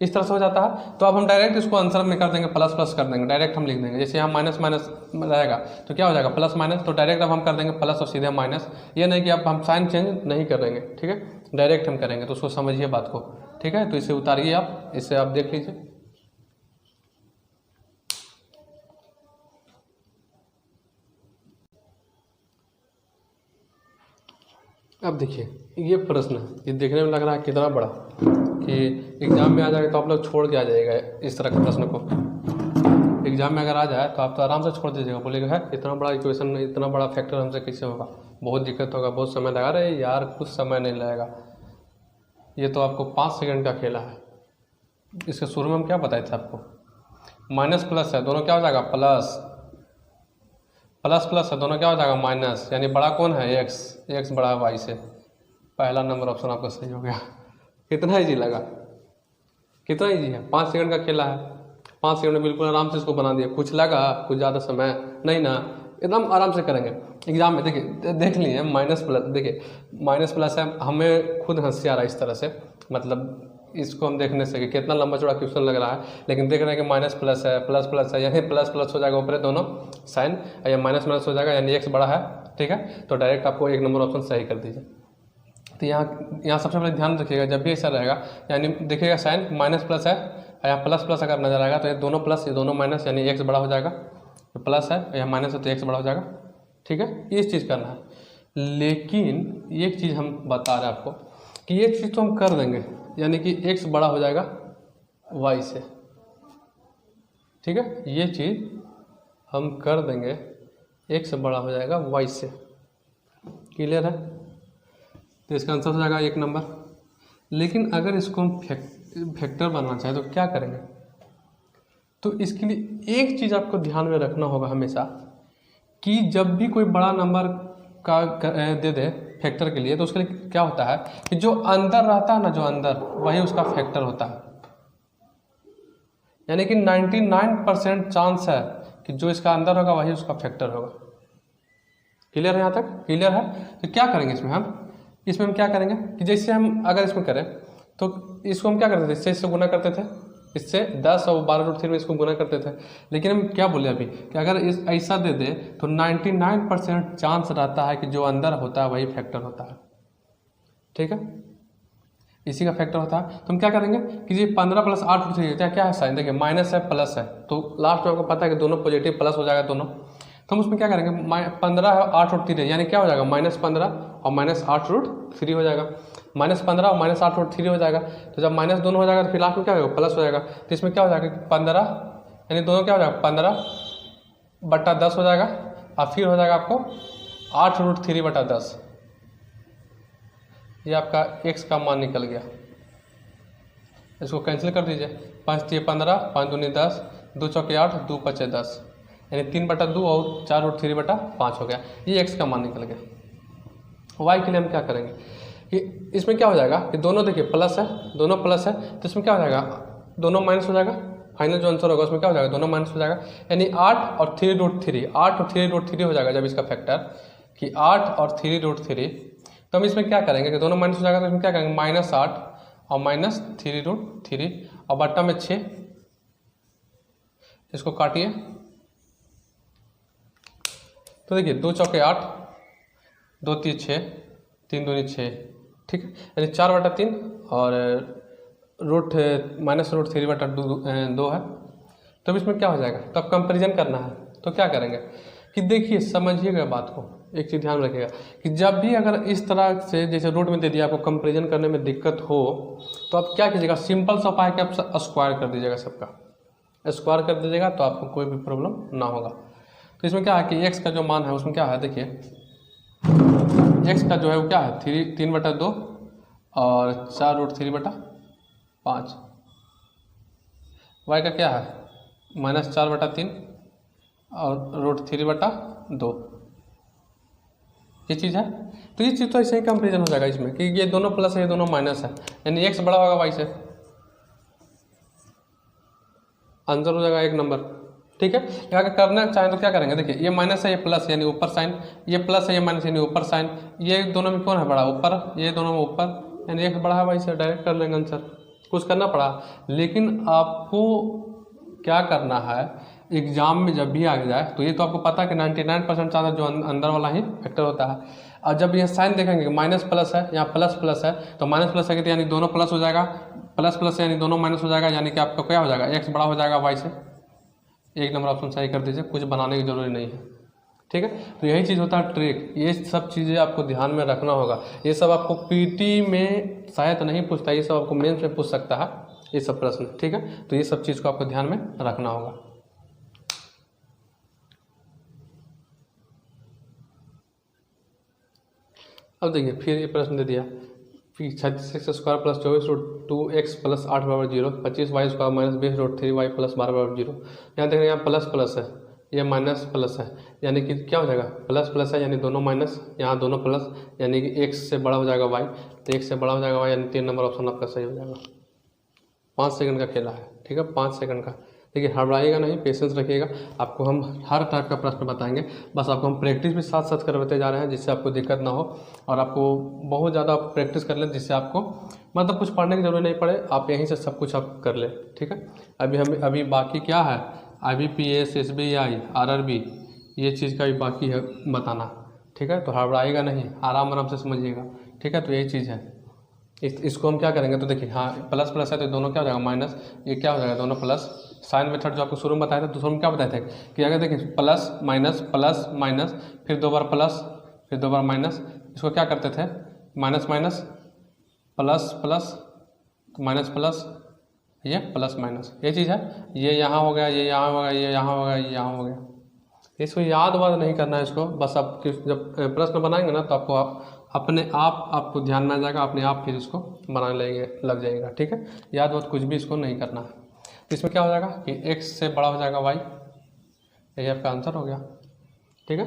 इस तरह से हो जाता है। तो अब हम डायरेक्ट इसको आंसर में कर देंगे, प्लस प्लस कर देंगे, डायरेक्ट हम लिख देंगे। जैसे यहाँ माइनस माइनस रहेगा तो क्या हो जाएगा प्लस माइनस, तो डायरेक्ट अब हम कर देंगे प्लस और सीधे माइनस। ये नहीं कि अब हम साइन चेंज नहीं करेंगे, ठीक है, डायरेक्ट हम करेंगे। तो उसको समझिए बात को, ठीक है। तो इसे उतारिए आप, इसे आप देख लीजिए। अब देखिए ये प्रश्न, ये देखने में लग रहा है कितना बड़ा कि एग्जाम में आ जाएगा तो आप लोग छोड़ के आ जाएगा इस तरह के प्रश्न को। एग्जाम में अगर आ जाए तो आप तो आराम से छोड़ दीजिएगा, बोलेगा है इतना बड़ा इक्वेशन, इतना बड़ा फैक्टर हमसे कैसे होगा, बहुत दिक्कत होगा, बहुत समय लगा। रहे यार कुछ समय नहीं लगेगा, ये तो आपको 5 सेकंड का खेला है। इसके शुरू में हम क्या बताए थे आपको, माइनस प्लस है दोनों क्या हो जाएगा प्लस, प्लस प्लस है दोनों क्या हो जाएगा माइनस, यानी बड़ा कौन है एक्स बड़ा है वाई से। पहला नंबर ऑप्शन आपका सही हो गया। कितना ईजी लगा, कितना ईजी है, 5 सेकंड का खेला है, 5 सेकंड में बिल्कुल आराम से इसको बना दिया। कुछ लगा कुछ ज़्यादा समय नहीं ना, एकदम आराम से करेंगे। एग्जाम में देखिए देख लिए माइनस प्लस, देखिए माइनस प्लस है, हमें खुद हंसी आ रहा है इस तरह से, मतलब इसको हम देखने से कि कितना लंबा चौड़ा क्वेश्चन लग रहा है, लेकिन देख रहे हैं कि माइनस प्लस है प्लस प्लस है, यानी प्लस प्लस हो जाएगा ऊपर दोनों साइन, या माइनस माइनस हो जाएगा यानी एक्स बड़ा है, ठीक है। तो डायरेक्ट आपको 1 नंबर ऑप्शन सही कर दीजिए। तो यहाँ सबसे पहले ध्यान रखिएगा, जब भी ऐसा रहेगा यानी देखिएगा साइन माइनस प्लस है या प्लस प्लस अगर नजर आएगा तो ये दोनों प्लस ये दोनों माइनस, यानी एक्स बड़ा हो जाएगा, तो प्लस है या माइनस है तो एक्स बड़ा हो जाएगा, ठीक है। इस चीज़ करना है। लेकिन एक चीज़ हम बता रहे हैं आपको कि एक चीज़ तो हम कर देंगे, यानी कि एक्स बड़ा हो जाएगा वाई से, ठीक है। ये चीज़ हम कर देंगे, एक्स बड़ा हो जाएगा वाई से। क्लियर है? तो इसका आंसर हो जाएगा 1 नंबर। लेकिन अगर इसको हम फैक्टर बनाना चाहें तो क्या करेंगे, तो इसके लिए एक चीज़ आपको ध्यान में रखना होगा हमेशा कि जब भी कोई बड़ा नंबर का दे दे फैक्टर के लिए, तो उसके लिए क्या होता है कि जो अंदर रहता है ना, जो अंदर, वही उसका फैक्टर होता है। यानी कि 99% चांस है कि जो इसका अंदर होगा वही उसका फैक्टर होगा। क्लियर है? यहाँ तक क्लियर है? तो क्या करेंगे इसमें हम क्या करेंगे कि जैसे हम अगर इसमें करें तो इसको हम क्या करते थे, इससे गुना करते थे, इससे 10 और 12√3 में इसको गुना करते थे। लेकिन हम क्या बोले अभी कि अगर इस ऐसा दे दे तो 99% चांस रहता है कि जो अंदर होता है वही फैक्टर होता है, ठीक है, इसी का फैक्टर होता है। तो हम क्या करेंगे कि ये 15 + 8√3 क्या है साइन, देखिए माइनस है प्लस है, तो लास्ट में आपको पता है कि दोनों पॉजिटिव प्लस हो जाएगा दोनों। तो हम उसमें क्या करेंगे 15 है 8√3 यानी क्या हो जाएगा -15 और -8√3 हो जाएगा, -15 और -8√3 हो जाएगा। तो जब माइनस दोनों हो जाएगा तो फिर लास्ट में क्या होगा प्लस हो जाएगा। तो इसमें क्या हो जाएगा 15 यानी दोनों क्या हो जाएगा 15/10 हो जाएगा, और फिर हो जाएगा आपको 8√3/10। ये आपका x का मान निकल गया। इसको कैंसिल कर दीजिए, 5 × 15, 5 दूनी 10, 2 चौके 8, 2 पचे 10, यानी 3/2 और 4√3/5 हो गया। ये x का मान निकल गया। y के लिए हम क्या करेंगे कि इसमें क्या हो जाएगा कि दोनों देखिए प्लस है, दोनों प्लस है, तो इसमें क्या हो जाएगा दोनों माइनस हो जाएगा। फाइनल जो आंसर होगा उसमें क्या हो जाएगा दोनों माइनस हो जाएगा, यानी 8 और 3√3, 8 और 3√3 हो जाएगा जब इसका फैक्टर कि 8 और 3√3। तो हम इसमें क्या करेंगे कि दोनों माइनस हो जाएगा, तो इसमें क्या करेंगे -8 और -3√3 और बट्टा में 6, इसको काटिए तो देखिए 2 चौके 8, 2 3 6, 3 दूनी 6, ठीक है, यानी 4/3 और -√3/2 है। तो अब इसमें क्या हो जाएगा, तब कंपैरिजन करना है। तो क्या करेंगे कि देखिए समझिएगा बात को, एक चीज़ ध्यान रखिएगा कि जब भी अगर इस तरह से जैसे रूट में दे दिया आपको कंपेरिजन करने में दिक्कत हो तो आप क्या कीजिएगा, सिंपल सा उपाय कि आप स्क्वायर कर दीजिएगा, सबका स्क्वायर कर दीजिएगा तो आपको कोई भी प्रॉब्लम ना होगा। तो इसमें क्या है कि एक्स का जो मान है उसमें क्या है, देखिए एक्स का जो है वो क्या है 3/2 और 4√3/5। वाई का क्या है -4/3 और √3/2। ये चीज़ है, तो ये चीज़ तो ऐसे ही कंपेरिजन हो जाएगा इसमें कि ये दोनों प्लस है ये दोनों माइनस है, यानी एक्स बड़ा होगा वाई से, आंसर हो जाएगा 1 नंबर। ठीक है, अगर करना चाहें तो क्या करेंगे, देखिए ये माइनस है ये प्लस यानी ऊपर साइन, ये प्लस है ये माइनस यानी ऊपर साइन, ये दोनों में कौन है बड़ा, ऊपर, ये दोनों में ऊपर, यानी एक्स बड़ा है वाई से, डायरेक्ट कर लेंगे आंसर। कुछ करना पड़ा, लेकिन आपको क्या करना है एग्जाम में जब भी आ जाए तो ये तो आपको पता है कि 99% ज़्यादा जो अंदर वाला ही फैक्टर होता है। और जब ये साइन देखेंगे माइनस प्लस है यहाँ प्लस प्लस है तो माइनस प्लस है तो यानी दोनों प्लस हो जाएगा, प्लस प्लस यानी दोनों माइनस हो जाएगा, यानी कि आपका क्या हो जाएगा एक्स बड़ा हो जाएगा वाई से। 1 नंबर ऑप्शन सही कर दीजिए, कुछ बनाने की जरूरी नहीं है। ठीक है, तो यही चीज़ होता है ट्रिक, ये सब चीज़ें आपको ध्यान में रखना होगा। ये सब आपको पीटी में शायद नहीं पूछता, ये सब आपको मेंस में पूछ सकता है ये सब प्रश्न। ठीक है, तो ये सब चीज़ को आपको ध्यान में रखना होगा। अब देखिए फिर ये प्रश्न दे दिया कि 36x² + 24√2x + 8 = 0, 25y² - 20√3y + 12 = 0। यहाँ देख रहे हैं यहाँ प्लस प्लस है ये माइनस प्लस है, यानी कि क्या हो जाएगा प्लस प्लस है यानी दोनों माइनस, यहाँ दोनों प्लस, यानी कि x से बड़ा हो जाएगा y, तो x से बड़ा हो जाएगा y, यानी 3 नंबर ऑप्शन आपका सही हो जाएगा। 5 सेकंड का खेला है। ठीक है, 5 सेकंड का। देखिए घबराइएगा नहीं, पेशेंस रखिएगा, आपको हम हर टाइप का प्रश्न बताएंगे, बस आपको हम प्रैक्टिस भी साथ साथ करवाते जा रहे हैं जिससे आपको दिक्कत ना हो और आपको बहुत ज़्यादा प्रैक्टिस कर लें जिससे आपको मतलब कुछ पढ़ने की जरूरत नहीं पड़े, आप यहीं से सब कुछ आप कर लें। ठीक है, अभी बाकी क्या है IBPS SBI RRB ये चीज़ का भी बाकी है बताना। ठीक है, तो घबराइएगा नहीं, आराम आराम से समझिएगा। ठीक है, तो यही चीज़ है। इसको हम क्या करेंगे, तो देखिए हाँ प्लस प्लस है तो दोनों क्या हो जाएगा माइनस, ये क्या हो जाएगा दोनों प्लस। साइन मेथड जो आपको शुरू में बताया था दूसरों में क्या बताए थे कि अगर देखिए प्लस माइनस फिर 2 बार प्लस फिर 2 बार माइनस, इसको क्या करते थे minus minus plus plus minus plus ये प्लस माइनस, ये चीज़ है। ये यहाँ हो गया, ये यहाँ हो गया, ये यहाँ हो गया, ये यहाँ हो गया। इसको याद वाद नहीं करना है इसको, बस आप जब प्रश्न बनाएंगे ना तो आपको अपने आप आपको ध्यान में आ जाएगा, अपने आप फिर इसको बनाने लग जाएगा। ठीक है, याद वाद कुछ भी इसको नहीं करना है। तो इसमें क्या हो जाएगा कि x से बड़ा हो जाएगा y, यही आपका आंसर हो गया। ठीक है,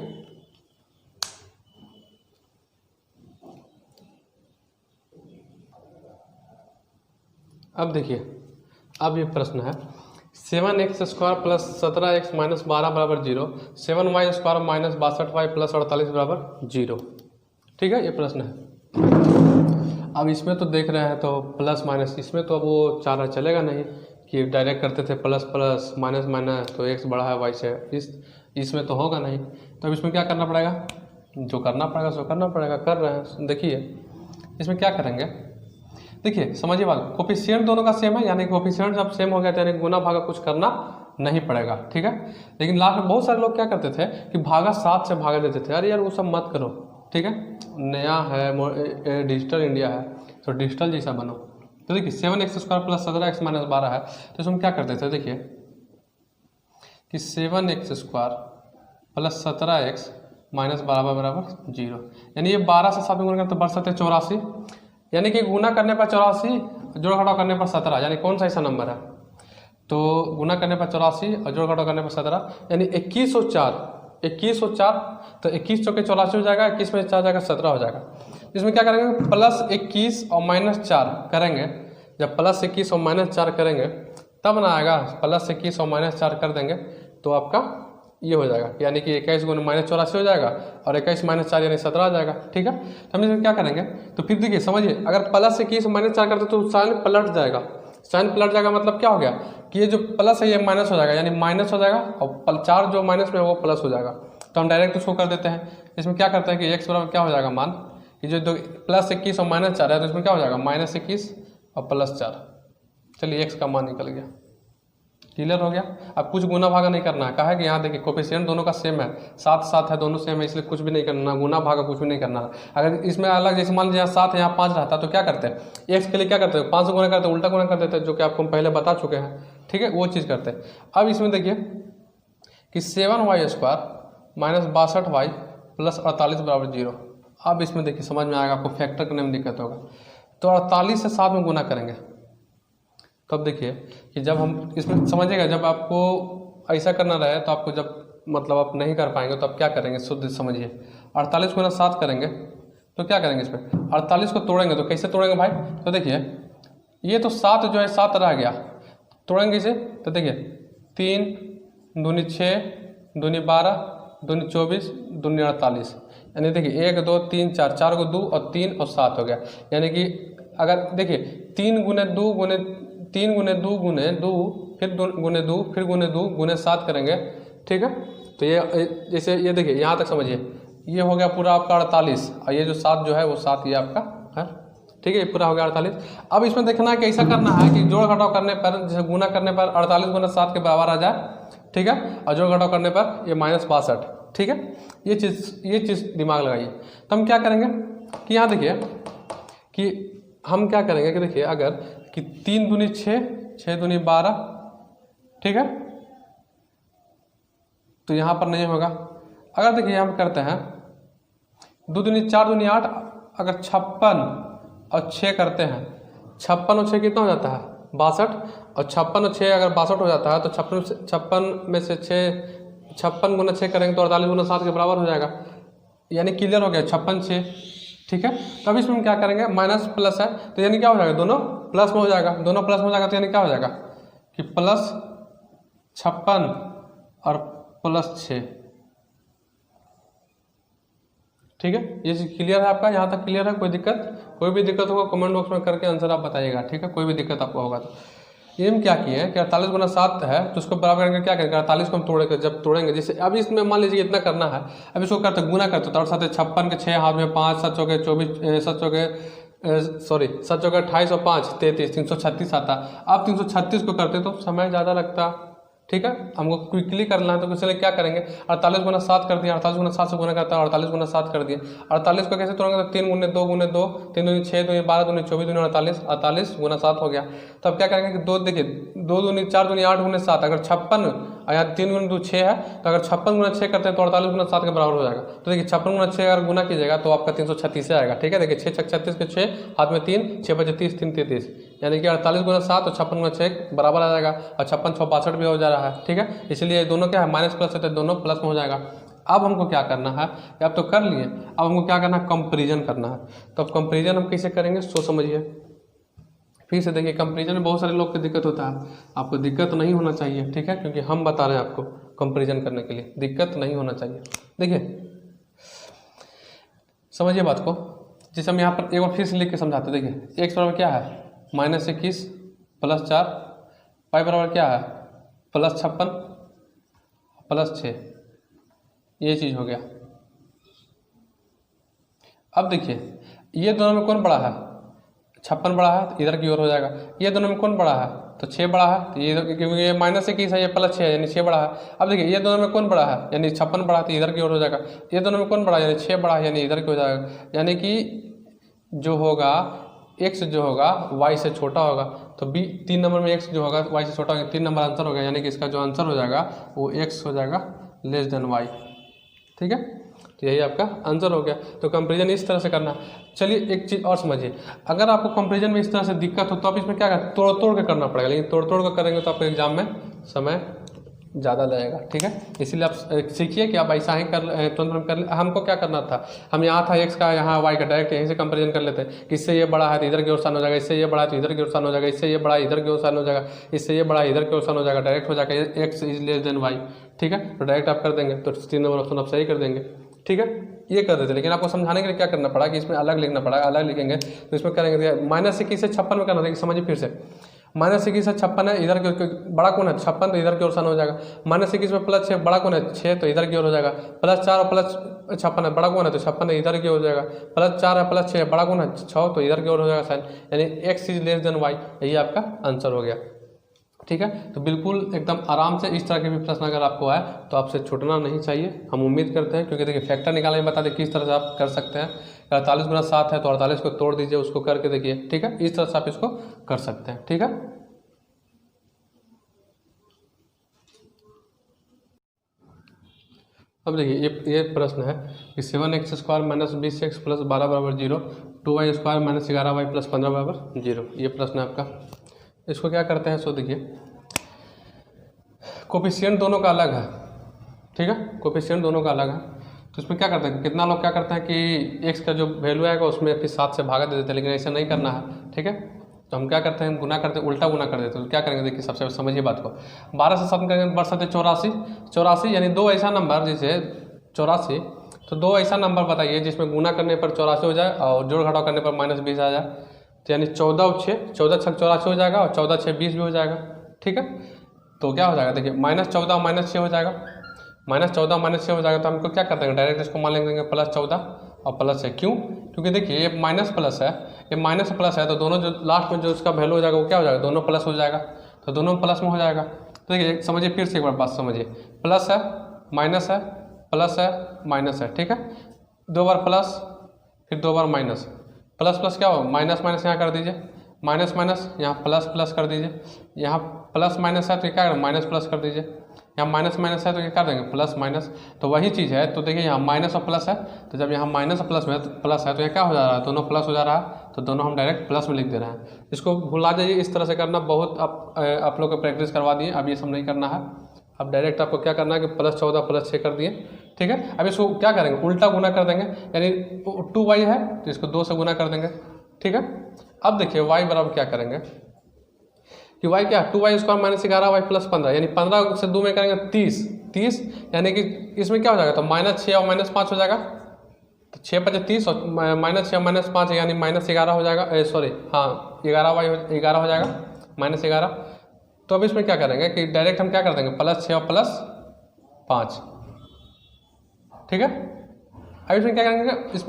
अब देखिए अब ये प्रश्न है 7x² + 17x - 12 = 0, 7y² - 62y + 48 = 0। ठीक है, ये प्रश्न है। अब इसमें तो देख रहे हैं तो प्लस माइनस, इसमें तो अब वो चारा चलेगा नहीं कि डायरेक्ट करते थे प्लस प्लस माइनस माइनस तो x बड़ा है y से, इसमें तो होगा नहीं। तो अब इसमें क्या करना पड़ेगा, जो करना पड़ेगा सो करना पड़ेगा, कर रहे हैं। देखिए इसमें क्या करेंगे, देखिए समझिए बात, कोफिशिएंट दोनों का सेम है, यानी कोफिशिएंट जब सेम हो गया तो यानी गुना भागा कुछ करना नहीं पड़ेगा। ठीक है, लेकिन लास्ट में बहुत सारे लोग क्या करते थे कि भागा 7 से भागा देते थे, अरे यार वो सब मत करो। ठीक है, नया है डिजिटल इंडिया है तो डिजिटल जैसा बनो। तो देखिए 7x² + 17x - 12 है तो इसमें क्या करते थे, देखिए कि 7x² + 17x - 12 = 0, यानी ये 12 से 7 में गुना करते बढ़ सकते 84, यानी कि गुना करने पर 84 जोड़ घटाव करने पर 17, यानी कौन सा ऐसा नंबर है, तो गुना करने पर 84 और जोड़ घटाव करने पर 17, यानी 2104 तो 21 चौके 84 हो जाएगा, 21 में 4 जाएगा 17 हो जाएगा। इसमें क्या करेंगे +21 और -4 करेंगे, जब +21 और -4 करेंगे तब ना आएगा, +21 और -4 कर देंगे तो आपका ये हो जाएगा, यानी कि 21 गुना -84 हो जाएगा और 21 - 4 यानी 17 आ जाएगा। ठीक है, तो हम इसमें क्या करेंगे, तो फिर देखिए समझिए अगर +21 और -4 करते तो साइन पलट जाएगा, साइन पलट जाएगा मतलब क्या हो गया कि ये जो प्लस है ये माइनस हो जाएगा, यानी माइनस हो जाएगा और 4 जो माइनस में है वो प्लस हो जाएगा। तो हम डायरेक्ट उसको कर देते हैं। इसमें क्या करते हैं कि x बराबर क्या हो जाएगा मान कि जो +21 और -4 है तो इसमें क्या हो जाएगा -21 और +4, चलिए x का मान निकल गया। क्लियर हो गया। अब कुछ गुना भागा नहीं करना है, कहा है कि यहाँ देखिए कोफिशिएंट दोनों का सेम है, 7 7 है, दोनों सेम है, इसलिए कुछ भी नहीं करना, गुना भागा कुछ भी नहीं करना। अगर इसमें अलग, जैसे मान लीजिए यहाँ 7 है यहाँ 5 रहता तो क्या करते हैं, एक्स के लिए क्या करते हैं 5 से गुना करते हैं, उल्टा गुना कर देते हैं, जो कि आपको हम पहले बता चुके हैं, ठीक है, वो चीज़ करते हैं। अब इसमें देखिए कि 7y² माइनस 62y प्लस 48 बराबर 0। अब इसमें देखिए समझ में आएगा, आपको फैक्टर करने में दिक्कत होगा। तो 48 से 7 में गुना करेंगे, तब देखिए कि जब हम इसमें समझिएगा, जब आपको ऐसा करना रहे तो आपको जब मतलब आप नहीं कर पाएंगे तो आप क्या करेंगे, शुद्ध समझिए। 48 गुना 7 करेंगे तो क्या करेंगे, इसमें 48 को तोड़ेंगे तो कैसे तोड़ेंगे भाई, तो देखिए ये तो 7 जो है 7 रह गया, तोड़ेंगे इसे तो देखिए 3 दूनी 6 दूनी 12 दूनी 24 दूनी 48, यानी देखिए 1 2 3 4, 4 को 2 और 3 और 7 हो गया। यानी कि अगर देखिए 3 गुने 2 गुने 3 गुने 2 गुने 2 फिर गुने 2 फिर गुने 2 गुने 7 करेंगे, ठीक है। तो ये जैसे ये देखिए यहाँ तक समझिए, ये हो गया पूरा आपका 48 और ये जो 7 जो है वो 7 ये आपका है, ठीक है, ये पूरा हो गया 48। अब इसमें देखना है कि ऐसा करना है कि जोड़ घटाव करने पर, जैसे गुना करने पर 48 गुना 7 के बराबर आ जाए, ठीक है, और जोड़ घटाव करने पर ये माइनस 62, ठीक है। ये चीज़ दिमाग लगाइए। तो हम क्या करेंगे कि यहाँ देखिए कि हम क्या करेंगे कि देखिए अगर कि 3 दूनी 6 6 दूनी 12, ठीक है, तो यहाँ पर नहीं होगा। अगर देखिए हम करते हैं 2 दूनी 4 दूनी 8, अगर 56 और 6 करते हैं, 56 और 6 कितना हो जाता है 62, और 56 और 6 अगर 62 हो जाता है तो 56 में से 56 गुना 6 करेंगे तो 48 गुना 7 के बराबर हो जाएगा, यानी क्लियर हो गया 56 6, ठीक है। तो अब इसमें हम क्या करेंगे, माइनस प्लस है तो यानी क्या हो जाएगा, दोनों प्लस में हो जाएगा, दोनों प्लस में हो जाएगा तो यानी क्या हो जाएगा कि प्लस 56 और प्लस 6, ठीक है। ये चीज़ क्लियर है आपका, यहाँ तक क्लियर है, कोई भी दिक्कत होगा कमेंट बॉक्स में करके आंसर आप बताइएगा, ठीक है, कोई भी दिक्कत आपको होगा तो। ये हम क्या किए हैं कि 48 गुना 7 है तो उसको बराबर करके क्या करेंगे, 48 को हम तोड़ेंगे, जब तोड़ेंगे जैसे अब इसमें मान लीजिए इतना करना है, अब इसको करते गुना करते तो 7 56 के 6 हाथ में 5 7 चौके 24 7 चौके 28 और 5 33 336 आता। आप 336 को करते तो समय ज़्यादा लगता, ठीक है, हमको क्विकली करना है तो इसलिए क्या करेंगे 48 गुना 7 कर दिया, 48 गुना 7 से गुना करता है 48 गुना 7 कर दिया। 48 को कैसे तोड़ेंगे तो 3 गुने 2 गुने 2 3 दूनी 6 दूनी 12 दूनी 24 दूनी 48 48 गुना 7 हो गया। तो अब क्या करेंगे कि 2 देखिए 2 दूनी 4 दूनी 8 गुने 7, अगर 56 यहाँ 3 गुना 2 6 है तो अगर 56 गुना 6 करते हैं तो 48 गुना 7 के बराबर हो जाएगा। तो देखिए 56 गुना 6 अगर गुना कीजिएगा तो आपका 336 आएगा, ठीक है। देखिए 6 6 36 के 6 हाथ में 3 6 बजे 30 3 33, यानी कि 48 गुना 7 और 56 गुना 6 बराबर आ जाएगा, और 56 6 62 भी हो जा रहा है, ठीक है। इसलिए दोनों क्या है माइनस प्लस है तो दोनों प्लस में हो जाएगा। अब हमको क्या करना है, अब तो कर लिए, अब हमको क्या करना है, कंपैरिजन करना है। तो अब कंपैरिजन हम कैसे करेंगे सो समझिए फिर से। देखिए कंपैरिजन में बहुत सारे लोग को दिक्कत होता है, आपको दिक्कत नहीं होना चाहिए, ठीक है, क्योंकि हम बता रहे हैं आपको कंपैरिजन करने के लिए दिक्कत नहीं होना चाहिए। देखिए समझिए बात को, जैसे हम यहाँ पर एक बार फिर से लिख के समझाते। देखिए x बराबर क्या है -21 प्लस 4, y बराबर क्या है +56 प्लस 6, ये चीज़ हो गया। अब देखिए ये दोनों में कौन बड़ा है, 56 बड़ा है तो इधर की ओर हो जाएगा। ये दोनों में कौन बड़ा है तो 6 बड़ा है तो ये, क्योंकि ये -21 है ये +6 है यानी 6 बड़ा है। अब देखिए ये दोनों में कौन बड़ा है यानी 56 बड़ा है तो इधर की ओर हो जाएगा। ये दोनों में कौन बड़ा है यानी 6 बड़ा है यानी इधर की हो जाएगा। यानी कि जो होगा x जो होगा y से छोटा होगा, तो b 3 नंबर में x जो होगा y से छोटा होगा, 3 नंबर आंसर हो गया। यानी कि इसका जो आंसर हो जाएगा वो x हो जाएगा y, ठीक है। तो यही आपका आंसर हो गया। तो कंपैरिजन इस तरह से करना। चलिए एक चीज़ और समझिए, अगर आपको कंपैरिजन में इस तरह से दिक्कत हो तो आप इसमें क्या करें, तोड़ के करना पड़ेगा, लेकिन तोड़ के करेंगे तो आपको एग्जाम में समय ज़्यादा लगेगा, ठीक है। इसीलिए आप सीखिए कि आप ऐसा ही तुरंत कर ले। हमको क्या करना था, हम यहाँ था x का यहाँ y का, डायरेक्ट यहीं से कंपैरिजन कर लेते हैं कि इससे ये बड़ा है तो इधर की ओर सान हो जाएगा, इससे ये बड़ा है तो इधर की ओर सान हो जाएगा, इससे ये बड़ा है इधर की ओर सान हो जाएगा, इससे ये बड़ा है इधर की ओर सान हो जाएगा, डायरेक्ट हो जाएगा x > y, ठीक है। तो डायरेक्ट आप कर देंगे तो 3 नंबर ऑप्शन आप सही कर देंगे, ठीक है। ये कर देते, लेकिन आपको समझाने के लिए क्या करना पड़ा कि इसमें अलग लिखना पड़ा। अलग लिखेंगे तो इसमें करेंगे -21 से 56 में करना था, समझिए फिर से -21 से 56 है, इधर के बड़ा कौन है 56 तो इधर की ओर सन हो जाएगा। -21 में +6 बड़ा कौन है 6 तो इधर की ओर हो जाएगा। +4 और +56 है बड़ा कौन है तो 56 इधर की ओर हो जाएगा। +4 है +6 बड़ा कौन है 6 तो इधर की ओर हो जाएगा साइन, यानी x y, यही आपका आंसर हो गया, ठीक है। तो बिल्कुल एकदम आराम से इस तरह के भी प्रश्न अगर आपको आए तो आपसे छूटना नहीं चाहिए, हम उम्मीद करते हैं। क्योंकि देखिए फैक्टर निकालने में बता दें किस तरह से आप कर सकते हैं। 48 गुना 7 है तो 48 को तोड़ दीजिए, उसको करके देखिए, ठीक है। इस तरह से आप इसको कर सकते हैं, ठीक है। अब देखिए ये प्रश्न है कि 7x² माइनस 20x प्लस 12 बराबर 0, 2y² माइनस 11y प्लस 15 बराबर 0, ये प्रश्न है आपका। इसको क्या करते हैं, सो देखिए कोफिशिएंट दोनों का अलग है, ठीक है। कोफिशिएंट दोनों का अलग है, तो इसमें क्या करते हैं, कितना लोग क्या करते हैं कि x का जो वैल्यू आएगा उसमें फिर 7 से भागा दे देते हैं, लेकिन ऐसा नहीं करना है, ठीक है। तो हम क्या करते हैं, गुना करते हैं, उल्टा गुना कर देते हैं। तो क्या करेंगे देखिए, सबसे समझिए बात को, 12 से 7 करेंगे बढ़ सकते 84, यानी दो ऐसा नंबर जैसे 84, तो दो ऐसा नंबर बताइए जिसमें गुना करने पर 84 हो जाए और जोड़ घटाव करने पर -20 आ जाए। तो यानी 14 और 6, 14 6 84 हो जाएगा और 14 6 20 भी हो जाएगा, ठीक है। तो क्या हो जाएगा देखिए, -14 और -6 हो जाएगा, -14 -6 हो जाएगा। तो हमको क्या कर देंगे, डायरेक्ट इसको मान लेंगे +14 और +6। क्यों? क्योंकि देखिए ये माइनस प्लस है, ये माइनस प्लस है, तो दोनों जो लास्ट में जो उसका वैल्यू हो जाएगा वो क्या हो जाएगा, दोनों प्लस हो जाएगा। तो दोनों प्लस में हो जाएगा। तो देखिए समझिए, फिर से एक बार बात समझिए, प्लस है माइनस है, प्लस है माइनस है, ठीक है। 2 बार प्लस फिर 2 बार माइनस, प्लस प्लस क्या हो, माइनस माइनस यहाँ कर दीजिए, माइनस माइनस यहाँ प्लस प्लस कर दीजिए, यहाँ प्लस माइनस है तो क्या करें, माइनस प्लस कर दीजिए, यहाँ माइनस माइनस है तो क्या कर देंगे, प्लस माइनस। तो वही चीज़ है। तो देखिए यहाँ माइनस और प्लस है, तो जब यहाँ माइनस और प्लस में प्लस है तो ये क्या हो जा रहा है, दोनों प्लस हो जा रहा है, तो दोनों हम डायरेक्ट प्लस में लिख दे रहे हैं। इसको भुला जाइए, इस तरह से करना बहुत आप लोग को प्रैक्टिस करवा दिए, अब ये सब नहीं करना है। अब डायरेक्ट आपको क्या करना है कि +14 +6 कर दिए, ठीक है। अब इसको क्या करेंगे, उल्टा गुना कर देंगे, यानी 2y है तो इसको 2 से गुना कर देंगे, ठीक है। अब देखिए y बराबर क्या करेंगे कि y क्या, 2y² माइनस 11y प्लस 15, यानी 15 से 2 में करेंगे 30, यानी कि इसमें क्या हो जाएगा, तो -6 और -5 हो जाएगा। तो 6 × 30 और -6 और -5 यानी -11 हो जाएगा, सॉरी हाँ 11 हो जाएगा, -11। तो अब इसमें क्या करेंगे कि डायरेक्ट हम क्या कर देंगे, +6 और +5, ठीक है। अब इसमें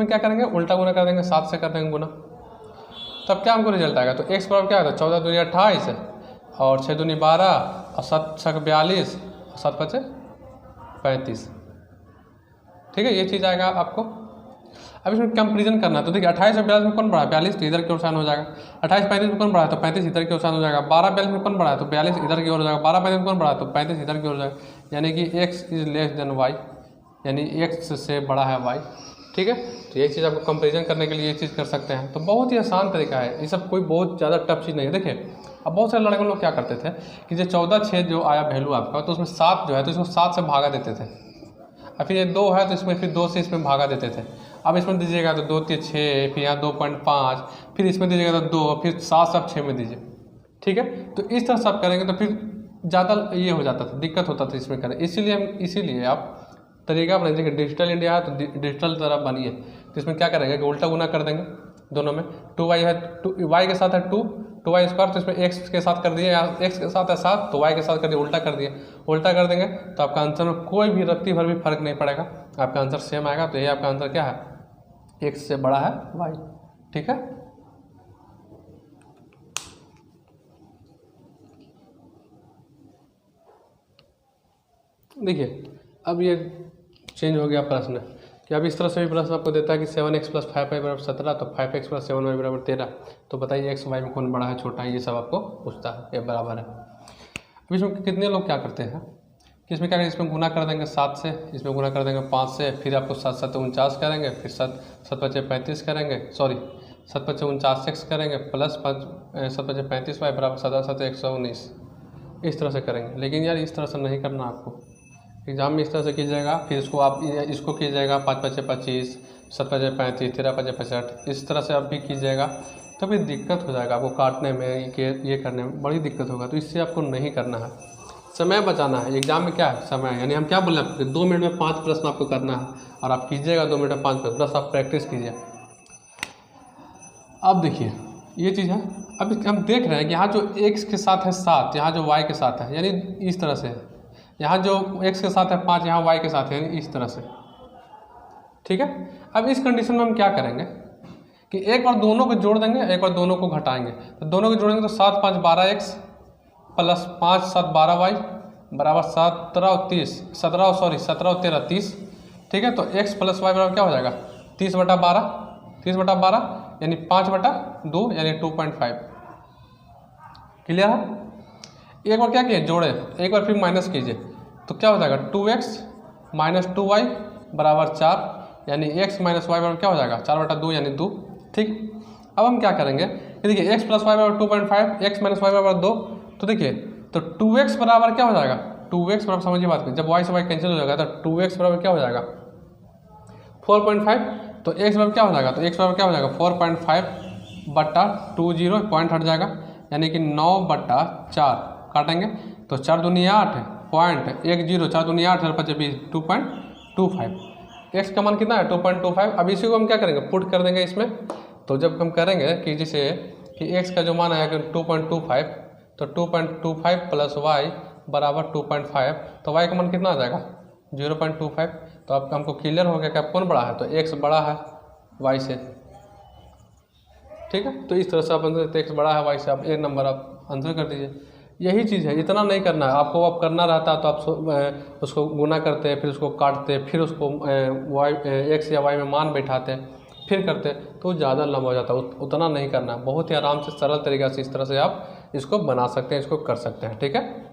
क्या करेंगे, उल्टा गुना कर देंगे, 7 से कर देंगे गुना। तब क्या हमको रिजल्ट आएगा, तो x बराबर क्या होता है, 14 दूनी 28 और 6 दूनी 12 और 7 6 42 और 7 5 35, ठीक है। ये चीज़ आएगा आपको। अब इसमें कंपेरिजन करना है, तो देखिए 28 और 42 में कौन बढ़ा है, 42 तो इधर की ओर साइन हो जाएगा। 28 35 में कौन बढ़ा है, तो 35 इधर की ओर साइन हो जाएगा। 12 42 में कौन बढ़ा है, तो 42 इधर की ओर हो जाएगा। 12 35 में कौन बढ़ा है, तो 35 इधर की ओर हो जाएगा। यानी कि x is less than y, यानी x से बड़ा है y, ठीक है। तो यही चीज़ आपको कंपेरिजन करने के लिए ये चीज़ कर सकते हैं। तो बहुत ही आसान तरीका है, ये सब कोई बहुत ज़्यादा टफ चीज़ नहीं है। देखिए अब बहुत सारे लड़के लोग क्या करते थे कि जो 14 6 जो आया वैल्यू आपका, तो उसमें 7 जो है तो इसको 7 से भागा देते थे, और फिर ये 2 है तो इसमें फिर 2 से इसमें भागा देते थे। अब इसमें दीजिएगा तो 2 3 6, फिर यहाँ 2.5, फिर इसमें दीजिएगा तो 2, फिर 7 सब 6 में दीजिए, ठीक है। तो इस तरह से आप करेंगे तो फिर ज़्यादा ये हो जाता था, दिक्कत होता था इसमें करें। इसीलिए आप तरीका अपने देखिए, डिजिटल इंडिया है तो डिजिटल तरफ बनिए। तो इसमें क्या करेंगे कि उल्टा गुना कर देंगे दोनों में, 2y है, y के साथ है 2y², तो इसमें x के साथ कर दिए, या x के साथ है 7 तो y के साथ कर दिए, उल्टा कर दिए। उल्टा कर देंगे तो आपका आंसर में कोई भी रत्ती भर भी फर्क नहीं पड़ेगा, आपका आंसर सेम आएगा। तो ये आपका आंसर क्या है, x से बड़ा है y, ठीक है। देखिए अब ये चेंज हो गया प्रश्न कि अब इस तरह से भी प्रश्न आपको देता है कि 7x + 5y = 17, तो 5x + 7y = 13। तो बताइए x y में कौन बड़ा है छोटा है, ये सब आपको पूछता है, ये बराबर है। अब इसमें कितने लोग क्या करते हैं कि इसमें क्या करेंगे, इसमें गुना कर देंगे 7 से, इसमें गुना कर देंगे 5 से, फिर आपको 7 7 49 करेंगे, फिर 7 7 5 35 करेंगे, सॉरी 7 5 49 x करेंगे, प्लस 7 5 35y = 7 7 119, इस तरह से करेंगे। लेकिन यार इस तरह से नहीं करना आपको, एग्जाम में इस तरह से कीजिएगा, फिर इसको कीजिएगा 5 5 25, 7 5 35, 13 5 65, इस तरह से आप भी कीजिएगा, तो फिर दिक्कत हो जाएगा आपको काटने में, ये करने में बड़ी दिक्कत होगा। तो इससे आपको नहीं करना है, समय बचाना है। एग्जाम में क्या है, समय, यानी हम क्या बोले आपको 2 मिनट में 5 प्रश्न आपको करना है, और आप कीजिएगा 2 मिनट में 5 प्रश्न, बस आप प्रैक्टिस कीजिए। अब देखिए ये चीज़ है, अब हम देख रहे हैं कि यहाँ जो x के साथ है 7, यहाँ जो y के साथ है, यानी इस तरह से, यहाँ जो x के साथ है 5, यहाँ y के साथ है, यानी इस तरह से, ठीक है। अब इस कंडीशन में हम क्या करेंगे कि एक बार दोनों को जोड़ देंगे, एक बार दोनों को घटाएंगे। तो दोनों को जोड़ेंगे तो 7 5 12x प्लस 5 7 12y बराबर 17 और 13 30, ठीक है। तो x प्लस वाई बराबर क्या हो जाएगा 30/12 यानी 5/2 यानी 2.5। क्लियर है। एक बार क्या किए जोड़े, एक बार फिर माइनस कीजिए तो क्या हो जाएगा 2x माइनस 2y बराबर 4 यानी x माइनस वाई बराबर क्या हो जाएगा 4/2 यानी 2। ठीक, अब हम क्या करेंगे, देखिए x प्लस वाई बराबर 2.5, x माइनस वाई बराबर 2। तो देखिए तो 2x बराबर क्या हो जाएगा 2x बराबर, समझिए बात की, जब y से y कैंसिल हो जाएगा तो 2x बराबर क्या हो जाएगा 4.5। तो x बराबर क्या हो जाएगा, तो x बराबर क्या हो जाएगा 4.5/20 पॉइंट हट जाएगा यानी कि 9/4 काटेंगे तो 4 दूनी 8 .10, 4 दूनी 8 और 20 2.25। x का मान कितना है 2.25। अब इसी को हम क्या करेंगे पुट कर देंगे इसमें। तो जब हम करेंगे कि जैसे कि x का जो मान है 2.25, तो 2.25 प्लस y बराबर 2.5, तो y का मान कितना आ जाएगा 0.25। तो अब हमको क्लियर हो गया कि अब कौन बड़ा है, तो x बड़ा है y से। ठीक है, तो इस तरह से आप आंसर x बड़ा है y से, आप एक नंबर आप आंसर कर दीजिए। यही चीज़ है, इतना नहीं करना है आपको। अब करना रहता है तो आप उसको गुना करते हैं, फिर उसको काटते, फिर उसको y x या y में मान बैठाते, फिर करते, तो ज़्यादा लंबा हो जाता है। उतना नहीं करना है, बहुत ही आराम से सरल तरीक़े से इस तरह से आप इसको बना सकते हैं, इसको कर सकते हैं। ठीक है,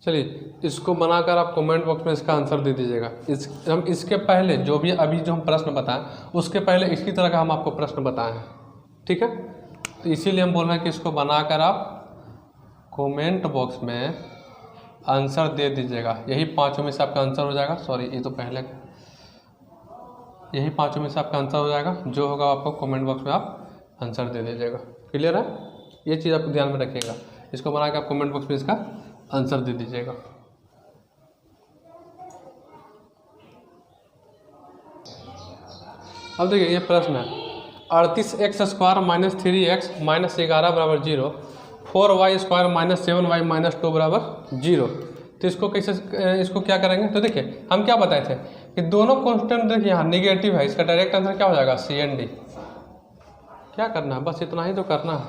चलिए इसको बनाकर आप कमेंट बॉक्स में इसका आंसर दे दीजिएगा। हम इसके पहले जो भी अभी जो हम प्रश्न बताएं उसके पहले इसी तरह का हम आपको प्रश्न बताए हैं। ठीक है, तो इसीलिए हम बोल रहे हैं कि इसको बनाकर आप कमेंट बॉक्स में आंसर दे दीजिएगा। यही पाँचों में से आपका आंसर हो जाएगा। सॉरी, ये तो पहले, यही पाँचों में से आपका आंसर हो जाएगा। जो होगा आपको कमेंट बॉक्स में आप आंसर दे दीजिएगा। क्लियर है, ये चीज़ आप ध्यान में रखिएगा। इसको बना के आप कमेंट बॉक्स में इसका आंसर दे दीजिएगा। अब देखिए ये प्रश्न है 38x² माइनस 3x माइनस 11 बराबर 0, 4y² माइनस 7y माइनस 2 बराबर 0। तो इसको कैसे, इसको क्या करेंगे, तो देखिए हम क्या बताए थे कि दोनों कांस्टेंट देखिए यहाँ निगेटिव है, इसका डायरेक्ट आंसर क्या हो जाएगा CND। क्या करना है, बस इतना ही तो करना है।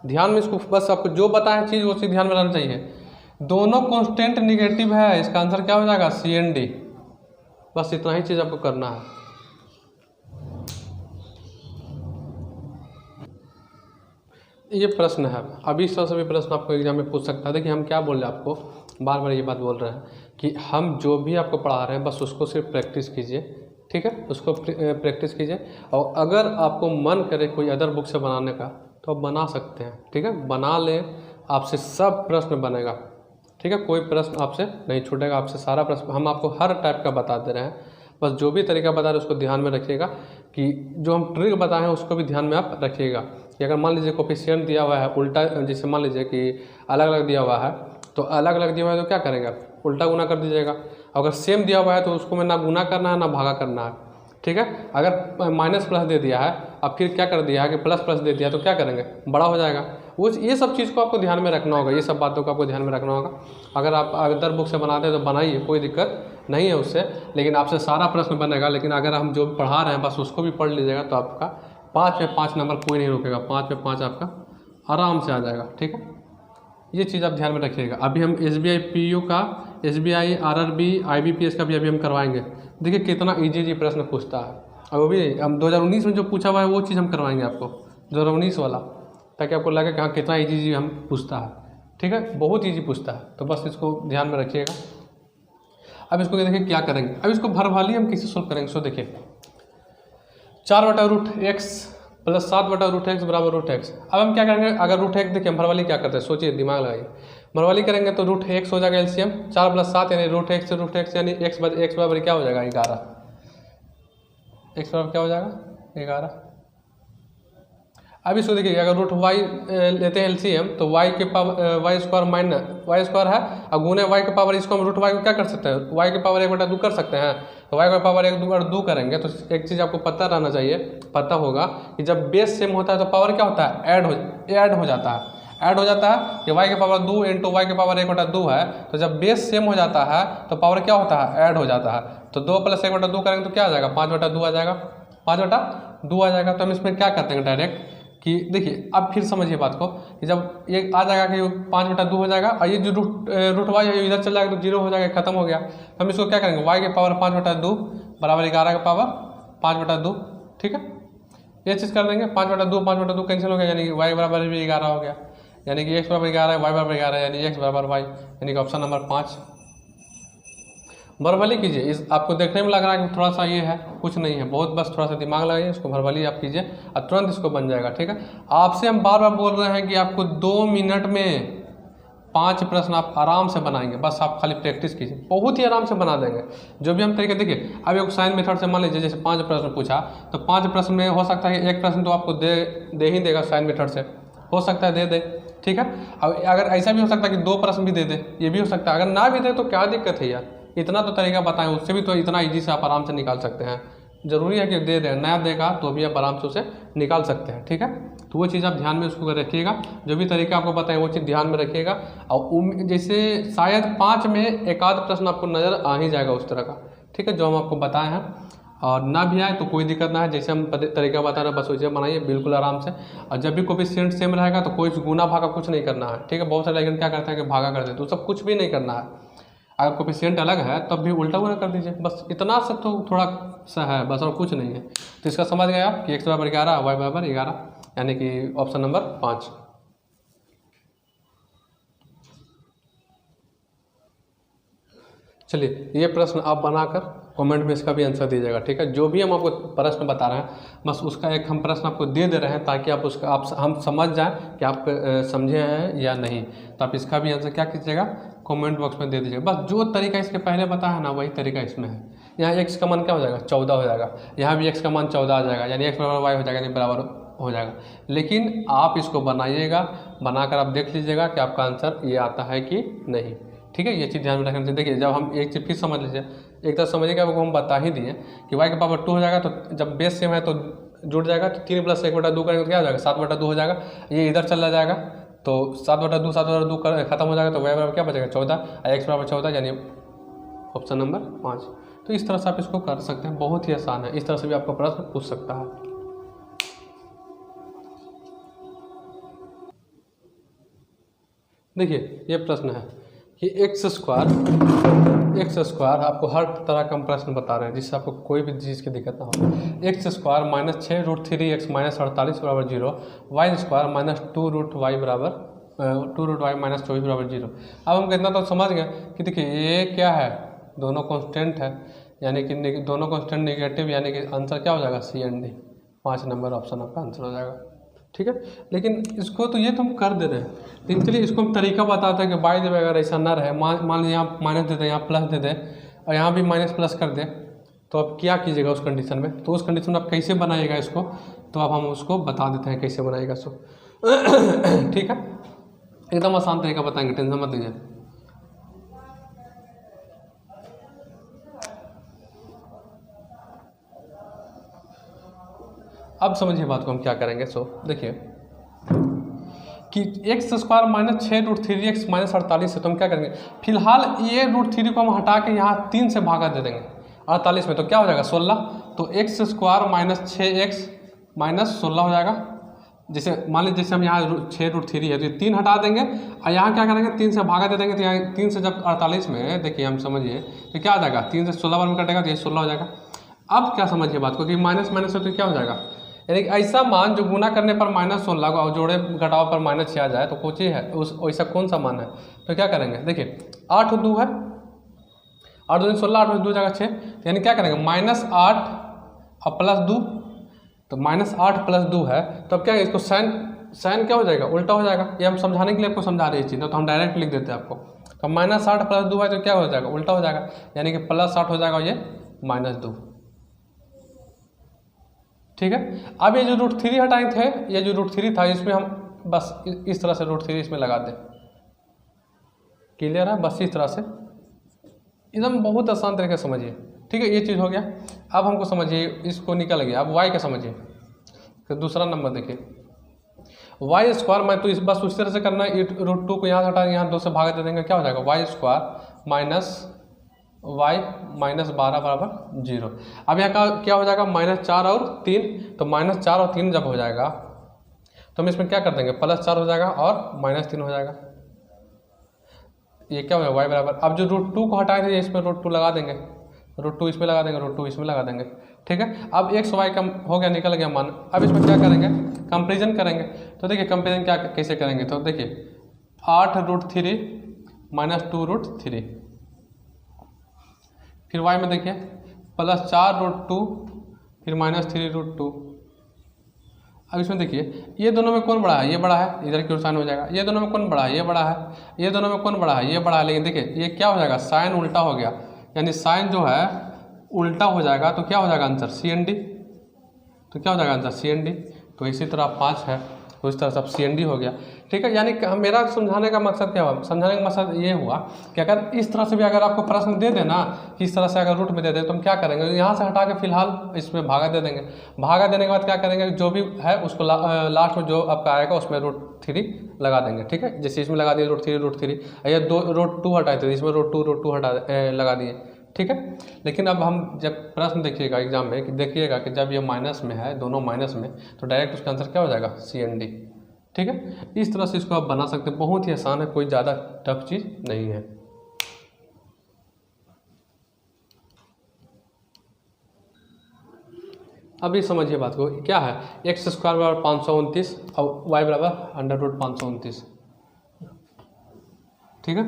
ध्यान में इसको, बस आपको जो बताया चीज़ वो चीज़ ध्यान में रहना चाहिए। दोनों कांस्टेंट निगेटिव है, इसका आंसर क्या हो जाएगा CND। बस इतना ही चीज़ आपको करना है। ये प्रश्न है, अभी इस तरह से भी प्रश्न आपको एग्जाम में पूछ सकता है। देखिए हम क्या बोल रहे हैं, आपको बार बार ये बात बोल रहे हैं कि हम जो भी आपको पढ़ा रहे हैं बस उसको सिर्फ प्रैक्टिस कीजिए। ठीक है, उसको प्रैक्टिस कीजिए, और अगर आपको मन करे कोई अदर बुक से बनाने का तो आप बना सकते हैं। ठीक है, बना लें, आपसे सब प्रश्न बनेगा। ठीक है, कोई प्रश्न आपसे नहीं छूटेगा, आपसे सारा प्रश्न हम आपको हर टाइप का बता दे रहे हैं। बस जो भी तरीका बता रहे हैं उसको ध्यान में रखिएगा कि जो हम ट्रिक बताए हैं उसको भी ध्यान में आप रखिएगा कि अगर मान लीजिए कोफिशिएंट दिया हुआ है उल्टा, जैसे मान लीजिए कि अलग अलग दिया हुआ है, तो अलग अलग दिया हुआ है तो क्या करेंगे आप उल्टा गुना कर दीजिएगा। अगर सेम दिया हुआ है तो उसको में ना गुना करना है ना भागा करना है। ठीक है, अगर माइनस प्लस दे दिया है अब फिर क्या कर दिया है कि प्लस प्लस दे दिया तो क्या करेंगे बड़ा हो जाएगा। वो ये सब चीज़ को आपको ध्यान में रखना होगा, ये सब बातों को आपको ध्यान में रखना होगा। अगर आप अदर बुक से बनाते हैं तो बनाइए, कोई दिक्कत नहीं है उससे, लेकिन आपसे सारा प्रश्न बनेगा। लेकिन अगर हम जो पढ़ा रहे हैं बस उसको भी पढ़ लीजिएगा तो आपका 5 में 5 नंबर कोई नहीं रोकेगा, 5 में 5 आपका आराम से आ जाएगा। ठीक है, ये चीज़ आप ध्यान में रखिएगा। अभी हम SBI PU का, SBI RRB IBPS का भी अभी हम करवाएंगे। देखिए कितना ईजी प्रश्न पूछता है, और वो भी हम 2019 में जो पूछा हुआ है वो चीज़ हम करवाएंगे आपको 2019 वाला, ताकि आपको लगे कि हाँ कितना ईजी हम पूछता है। ठीक है, बहुत ईजी पूछता है, तो बस इसको ध्यान में रखिएगा। अब इसको देखिए क्या करेंगे, अब इसको भरवाली हम कैसे सोल्व करेंगे। सो देखिए 4/√x प्लस 7/√x बराबर √x। अब हम क्या करेंगे, अगर √x देखिए हम भरवाली क्या करते हैं, सोचिए दिमाग लगाइए। भरवाली करेंगे तो √x हो जाएगा LCM, 4 + 7 यानी √x से √x यानी x बराबर क्या हो जाएगा 11। x बराबर क्या हो जाएगा 11। अब इसको देखिए अगर √y लेते हैं LCM तो y के पावर y² माइनस y² है, और गुने y के पावर इसको हम √y को क्या कर सकते हैं, y के पावर 1/2 कर सकते हैं। तो y के पावर 1/2 करेंगे तो एक चीज़ आपको पता रहना चाहिए, पता होगा कि जब बेस सेम होता है तो पावर क्या होता है ऐड हो जाता है। ऐड हो जाता है कि y के पावर 2 × y के पावर 1/2 है, तो जब बेस सेम हो जाता है तो पावर क्या होता है ऐड हो जाता है। तो 2 + 1/2 करेंगे तो क्या आ जाएगा 5/2 आ जाएगा। 5/2 आ जाएगा। तो हम इसमें क्या करते हैं डायरेक्ट कि देखिए अब फिर समझिए बात को कि जब ये आ जाएगा कि 5/2 हो जाएगा और ये जो रूट वाई है इधर चल जाएगा तो 0 हो जाएगा, खत्म हो गया। तो हम इसको क्या करेंगे y के पावर 5/2 बराबर 11 का पावर 5/2, ठीक है। ये चीज़ कर देंगे 5/2 कैंसिल हो गया, यानी कि y बराबर भी 11 हो गया, यानी कि x बराबर 11 है, y बराबर 11 है, यानी x बराबर y, यानी कि ऑप्शन नंबर 5 भरभली कीजिए। इस आपको देखने में लग रहा है कि थोड़ा सा ये है, कुछ नहीं है, बहुत बस थोड़ा सा दिमाग लगाइए, इसको भरभली आप कीजिए और तुरंत इसको बन जाएगा, ठीक है। आपसे हम बार बार बोल रहे हैं कि आपको 2 मिनट में 5 प्रश्न आप आराम से बनाएंगे, बस आप खाली प्रैक्टिस कीजिए, बहुत ही आराम से बना देंगे। जो भी हम तरीके देखिए, अब एक साइन मेथड से मान लीजिए जैसे 5 प्रश्न पूछा तो 5 प्रश्न में हो सकता है एक प्रश्न तो आपको दे ही देगा साइन मेथड से, हो सकता है दे, ठीक है। अब अगर ऐसा भी हो सकता है कि 2 प्रश्न भी दे दे, ये भी हो सकता है। अगर ना भी दे तो क्या दिक्कत है यार, इतना तो तरीका बताएं, उससे भी तो इतना ईजी से आप आराम से निकाल सकते हैं। जरूरी है कि दे दें, नया देगा तो भी आप आराम से उसे निकाल सकते हैं, ठीक है। तो वो चीज़ आप ध्यान में उसको रखिएगा, जो भी तरीका आपको बताएं वो चीज़ ध्यान में रखिएगा। और जैसे शायद 5 में एक आध प्रश्न आपको नज़र आ ही जाएगा उस तरह का, ठीक है, जो हम आपको बताए हैं। और ना भी आए तो कोई दिक्कत ना है, जैसे हम तरीका बता रहे हैं बस वैसे बनाइए बिल्कुल आराम से। और जब भी कोएफिशिएंट सेम रहेगा तो कोई गुना भागा कुछ नहीं करना है, ठीक है। बहुत सारे लेकिन क्या करते हैं कि भागा कर देते, तो सब कुछ भी नहीं करना है। अगर कोएफिशिएंट अलग है तब भी उल्टा गुना कर दीजिए, बस इतना सा तो थोड़ा सा है, बस और कुछ नहीं है। तो इसका समझ गए आप कि x बराबर 11 y बराबर 11, यानी कि ऑप्शन नंबर 5। चलिए ये प्रश्न आप बनाकर कमेंट में इसका भी आंसर दीजिएगा, ठीक है। जो भी हम आपको प्रश्न बता रहे हैं बस उसका एक हम प्रश्न आपको दे रहे हैं ताकि आप उसका हम समझ जाएं कि आप समझे हैं या नहीं। तो आप इसका भी आंसर क्या कीजिएगा, कमेंट बॉक्स में दे दीजिएगा। बस जो तरीका इसके पहले बताया है ना वही तरीका इसमें है। यहाँ x का मान क्या हो जाएगा 14 हो जाएगा, यहाँ भी x का मान 14 आ जाएगा, यानी x बराबर y हो जाएगा, यानी बराबर हो जाएगा। लेकिन आप इसको बनाइएगा, बनाकर आप देख लीजिएगा कि आपका आंसर ये आता है कि नहीं, ठीक है। ये चीज़ ध्यान में रखना चाहिए। देखिए जब हम एक चीज़ फिर समझ लीजिए, एक तरह समझिएगा आपको हम बता ही दिए कि y के पावर 2 हो जाएगा, तो जब बेस सेम है तो जुड़ जाएगा, तो 3 + 1/2 करेंगे तो क्या हो जाएगा 7/2 हो जाएगा। ये इधर चला जाएगा तो 7/2 खत्म हो जाएगा, तो y बराबर क्या बचेगा 14 और x बराबर 14, यानी ऑप्शन नंबर 5। तो इस तरह से आप इसको कर सकते हैं, बहुत ही आसान है। इस तरह से भी आपको प्रश्न पूछ सकता है। देखिए ये प्रश्न है कि x स्क्वायर आपको हर तरह का प्रश्न बता रहे हैं जिससे आपको कोई भी चीज़ की दिक्कत ना हो। x स्क्वायर -6√3x -48 बराबर 0, y स्क्वायर -2√y बराबर 2√y -24 बराबर 0। अब हम कितना तो समझ गए कि देखिए ये क्या है, दोनों कांस्टेंट है, यानी कि दोनों कांस्टेंट नेगेटिव, यानी कि आंसर क्या हो जाएगा C and D, 5 number option आपका आंसर हो जाएगा, ठीक है। लेकिन इसको तो ये तो हम कर दे रहे हैं, लेकिन चलिए इसको हम तरीका बताते हैं कि बाय द वे अगर ऐसा ना रहे, मान लीजिए यहाँ माइनस दे दें, यहाँ प्लस दे दें और यहाँ भी माइनस प्लस कर दें, तो आप क्या कीजिएगा उस कंडीशन में। तो उस कंडीशन में आप कैसे बनाइएगा इसको, तो अब हम उसको बता देते हैं कैसे बनाएगा सो ठीक है, एकदम आसान तरीका बताएंगे, टेंशन मत लीजिए। अब समझिए बात को हम क्या करेंगे। सो देखिए कि x स्क्वायर -6√3x -48 है, तो हम क्या करेंगे, फिलहाल ये √3 को हम हटा के यहाँ 3 से भागा दे देंगे 48 में, तो क्या हो जाएगा 16। तो x स्क्वायर -6x -16 हो जाएगा। जैसे मान लीजिए जैसे हम यहाँ 6√3 है तो ये 3 हटा देंगे और यहाँ क्या करेंगे 3 से भागा दे देंगे, तो यहाँ 3 से जब 48 में देखिए हम समझिए तो क्या आ जाएगा, 3 से 16 बार में कटेगा तो ये 16 हो जाएगा। अब क्या समझिए बात को कि माइनस माइनस है तो क्या हो जाएगा, यानी कि ऐसा मान जो गुना करने पर -16 और जोड़े घटाव पर -6 आ जाए तो कुछ ही है उस वैसा कौन सा मान है। तो क्या करेंगे, देखिए 8 2 है, 8 2 16, 8 2 जगह 6, यानी क्या करेंगे -8 और +2, तो -8 + 2 है, तो अब क्या है इसको साइन क्या हो जाएगा, उल्टा हो जाएगा। ये हम समझाने के लिए आपको समझा रहे चीज़, तो हम डायरेक्ट लिख देते हैं आपको। तो -8 + 2 है तो क्या हो जाएगा, उल्टा हो जाएगा, यानी कि +8 हो जाएगा और ये -2, ठीक है। अब ये जो √3 हटाए थे, ये जो √3 था इसमें हम बस इस तरह से √3 इसमें लगा दें, क्लियर है, बस इस तरह से एकदम बहुत आसान तरीके से समझिए, ठीक है। ये चीज़ हो गया। अब हमको समझिए इसको निकल गया, अब y का समझिए। फिर दूसरा नंबर देखिए y स्क्वायर में, तो इस बस उस तरह से करना है, √2 को यहाँ से हटा यहाँ 2 से भागा दे देंगे, क्या हो जाएगा y स्क्वायर y -12 बराबर 0। अब यहाँ का क्या हो जाएगा, -4 और 3, तो -4 और 3 जब हो जाएगा तो हम इसमें क्या कर देंगे, +4 हो जाएगा और -3 हो जाएगा। ये क्या हो जाएगा y बराबर, अब जो √2 को हटाए थे इसमें √2 लगा देंगे, √2 इसमें लगा देंगे, √2 इसमें लगा देंगे, ठीक है। अब x y का हो गया, निकल गया मान। अब इसमें क्या करेंगे, कंपेरिजन करेंगे। तो देखिए कंपेरिजन क्या कैसे करेंगे, तो देखिए 8√3 -2√3, फिर y में देखिए +4√2 फिर -3√2। अब इसमें देखिए ये दोनों में कौन बड़ा है, ये बड़ा है, इधर की ओर साइन हो जाएगा। ये दोनों में कौन बड़ा है, ये बड़ा है। ये दोनों में कौन बड़ा है, ये बड़ा है। लेकिन देखिए ये क्या हो जाएगा, साइन उल्टा हो गया, यानी साइन जो है उल्टा हो जाएगा, तो क्या हो जाएगा आंसर CND। तो क्या हो जाएगा आंसर CND। तो इसी तरह 5 है, तो इस तरह से अब CND हो गया, ठीक है। यानी मेरा समझाने का मकसद क्या हुआ, समझाने का मकसद ये हुआ कि अगर इस तरह से भी अगर आपको प्रश्न दे देना कि इस तरह से अगर रूट में दे दे तो हम क्या करेंगे, यहाँ से हटा के फिलहाल इसमें भागा दे देंगे। भागा देने के बाद क्या करेंगे, जो भी है उसको लास्ट में जो आपका आएगा उसमें √3 लगा देंगे, ठीक है। जैसे इसमें लगा दिए √3 ये √2 हटाए थे, इसमें √2 हटा लगा दिए, ठीक है। लेकिन अब हम जब प्रश्न देखिएगा एग्जाम में कि देखिएगा कि जब ये माइनस में है, दोनों माइनस में, तो डायरेक्ट उसका आंसर क्या हो जाएगा, CND, ठीक है। इस तरह से इसको आप बना सकते हैं, बहुत ही आसान है, कोई ज़्यादा टफ चीज़ नहीं है। अब ये समझिए बात को, क्या है x² बराबर 529 और y बराबर √529, ठीक है।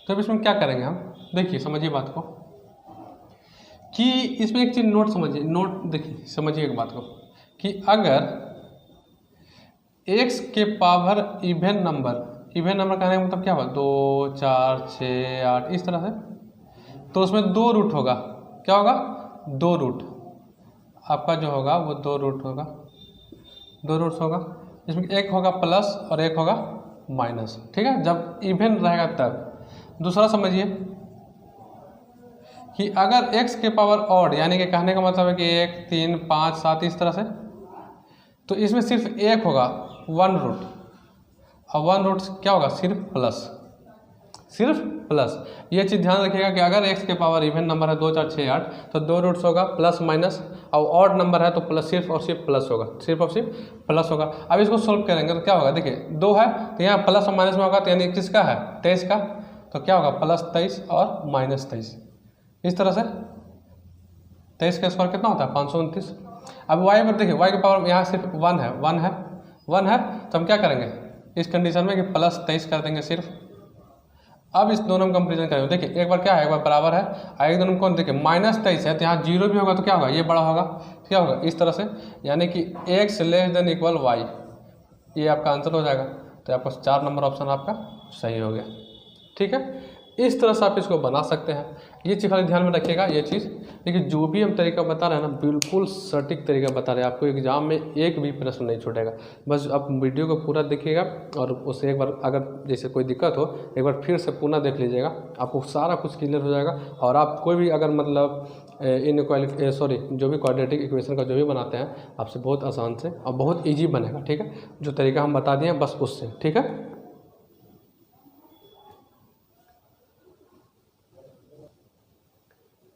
तो अब इसमें क्या करेंगे हम, देखिए समझिए बात को कि इसमें एक चीज़ नोट समझिए, नोट देखिए समझिए एक बात को कि अगर x के पावर इवन नंबर कहने का मतलब क्या हुआ, 2 4 6 8 इस तरह से, तो उसमें 2 रूट होगा। क्या होगा, 2 रूट आपका जो होगा वो 2 रूट होगा, 2 रूट्स होगा। इसमें एक होगा प्लस और एक होगा माइनस, ठीक है, जब इवन रहेगा तब। दूसरा समझिए कि अगर x के पावर ऑड, यानी कि कहने का मतलब है कि 1 3 5 7 इस तरह से, तो इसमें सिर्फ एक होगा 1 रूट, और 1 रूट क्या होगा, सिर्फ प्लस। ये चीज़ ध्यान रखिएगा कि अगर x के पावर इवन नंबर है 2 4 6 8 तो 2 रूट्स होगा प्लस माइनस, और ऑड नंबर है तो प्लस सिर्फ और सिर्फ प्लस होगा, सिर्फ और सिर्फ प्लस होगा। अब इसको सोल्व करेंगे तो क्या होगा, देखिए 2 है तो यहाँ प्लस और माइनस में होगा, तो यानी किसका है, 23 का, तो क्या होगा +23 और -23 इस तरह से। 23 का स्क्वायर कितना होता है, 529। अब y पर देखिए y के पावर यहाँ सिर्फ 1 है, तो हम क्या करेंगे इस कंडीशन में कि +23 कर देंगे सिर्फ। अब इस दोनों में कंपेरिजन करेंगे, देखिए एक बार क्या है, एक बार बराबर है, और एक दोनों में कौन, देखिए -23 है तो यहाँ 0 भी होगा तो क्या होगा, ये बड़ा होगा, क्या होगा इस तरह से, यानी कि x < y, ये आपका आंसर हो जाएगा। तो आपका 4 नंबर ऑप्शन आपका सही हो गया, ठीक है। इस तरह से आप इसको बना सकते हैं, ये चीज़ खाली ध्यान में रखिएगा ये चीज़। देखिए जो भी हम तरीका बता रहे हैं ना, बिल्कुल सटीक तरीका बता रहे हैं, आपको एग्जाम में एक भी प्रश्न नहीं छूटेगा। बस आप वीडियो को पूरा देखिएगा और उससे एक बार अगर जैसे कोई दिक्कत हो एक बार फिर से पुनः देख लीजिएगा, आपको सारा कुछ क्लियर हो जाएगा। और आप कोई भी अगर मतलब जो भी क्वाड्रेटिक इक्वेशन का जो भी बनाते हैं, आपसे बहुत आसान से और बहुत ईजी बनेगा, ठीक है। जो तरीका हम बता दिए हैं बस उससे, ठीक है।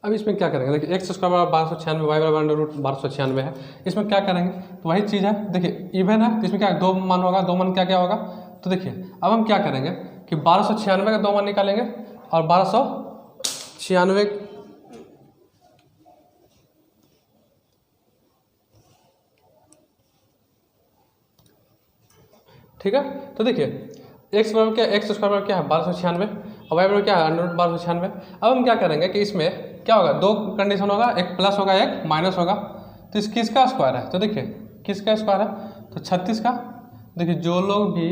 अब इसमें क्या करेंगे, देखिए x² बराबर 1296, y बराबर √1296 है। इसमें क्या करेंगे, तो वही चीज़ है, देखिए इवन है तो इसमें क्या 2 मान होगा, 2 मान क्या होगा, तो देखिए अब हम क्या करेंगे कि 1296 का 2 मान निकालेंगे और 1296, ठीक है। तो देखिए x बराबर क्या, x² बराबर क्या है 1296 और y बराबर क्या है √1296। अब हम क्या करेंगे कि इसमें क्या होगा, 2 कंडीशन होगा, एक प्लस होगा एक माइनस होगा, तो इस किसका स्क्वायर है, तो देखिए किसका स्क्वायर है, तो 36 का। देखिए जो लोग भी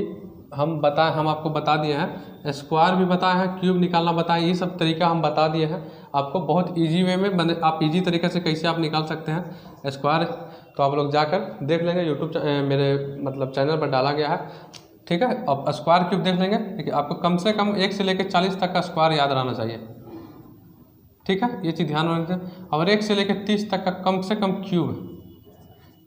हम आपको बता दिए हैं, स्क्वायर भी बताए हैं, क्यूब निकालना बताए, ये सब तरीका हम बता दिए हैं आपको बहुत इजी वे में आप इजी तरीके से कैसे आप निकाल सकते हैं स्क्वायर। तो आप लोग जाकर देख लेंगे, यूट्यूब मेरे मतलब चैनल पर डाला गया है, ठीक है। अब स्क्वायर क्यूब देख लेंगे, देखिए आपको कम से कम 1 से लेकर 40 तक का स्क्वायर याद रहना चाहिए, ठीक है, ये चीज़ ध्यान में रखिए। और 1 से लेकर 30 तक का कम से कम क्यूब,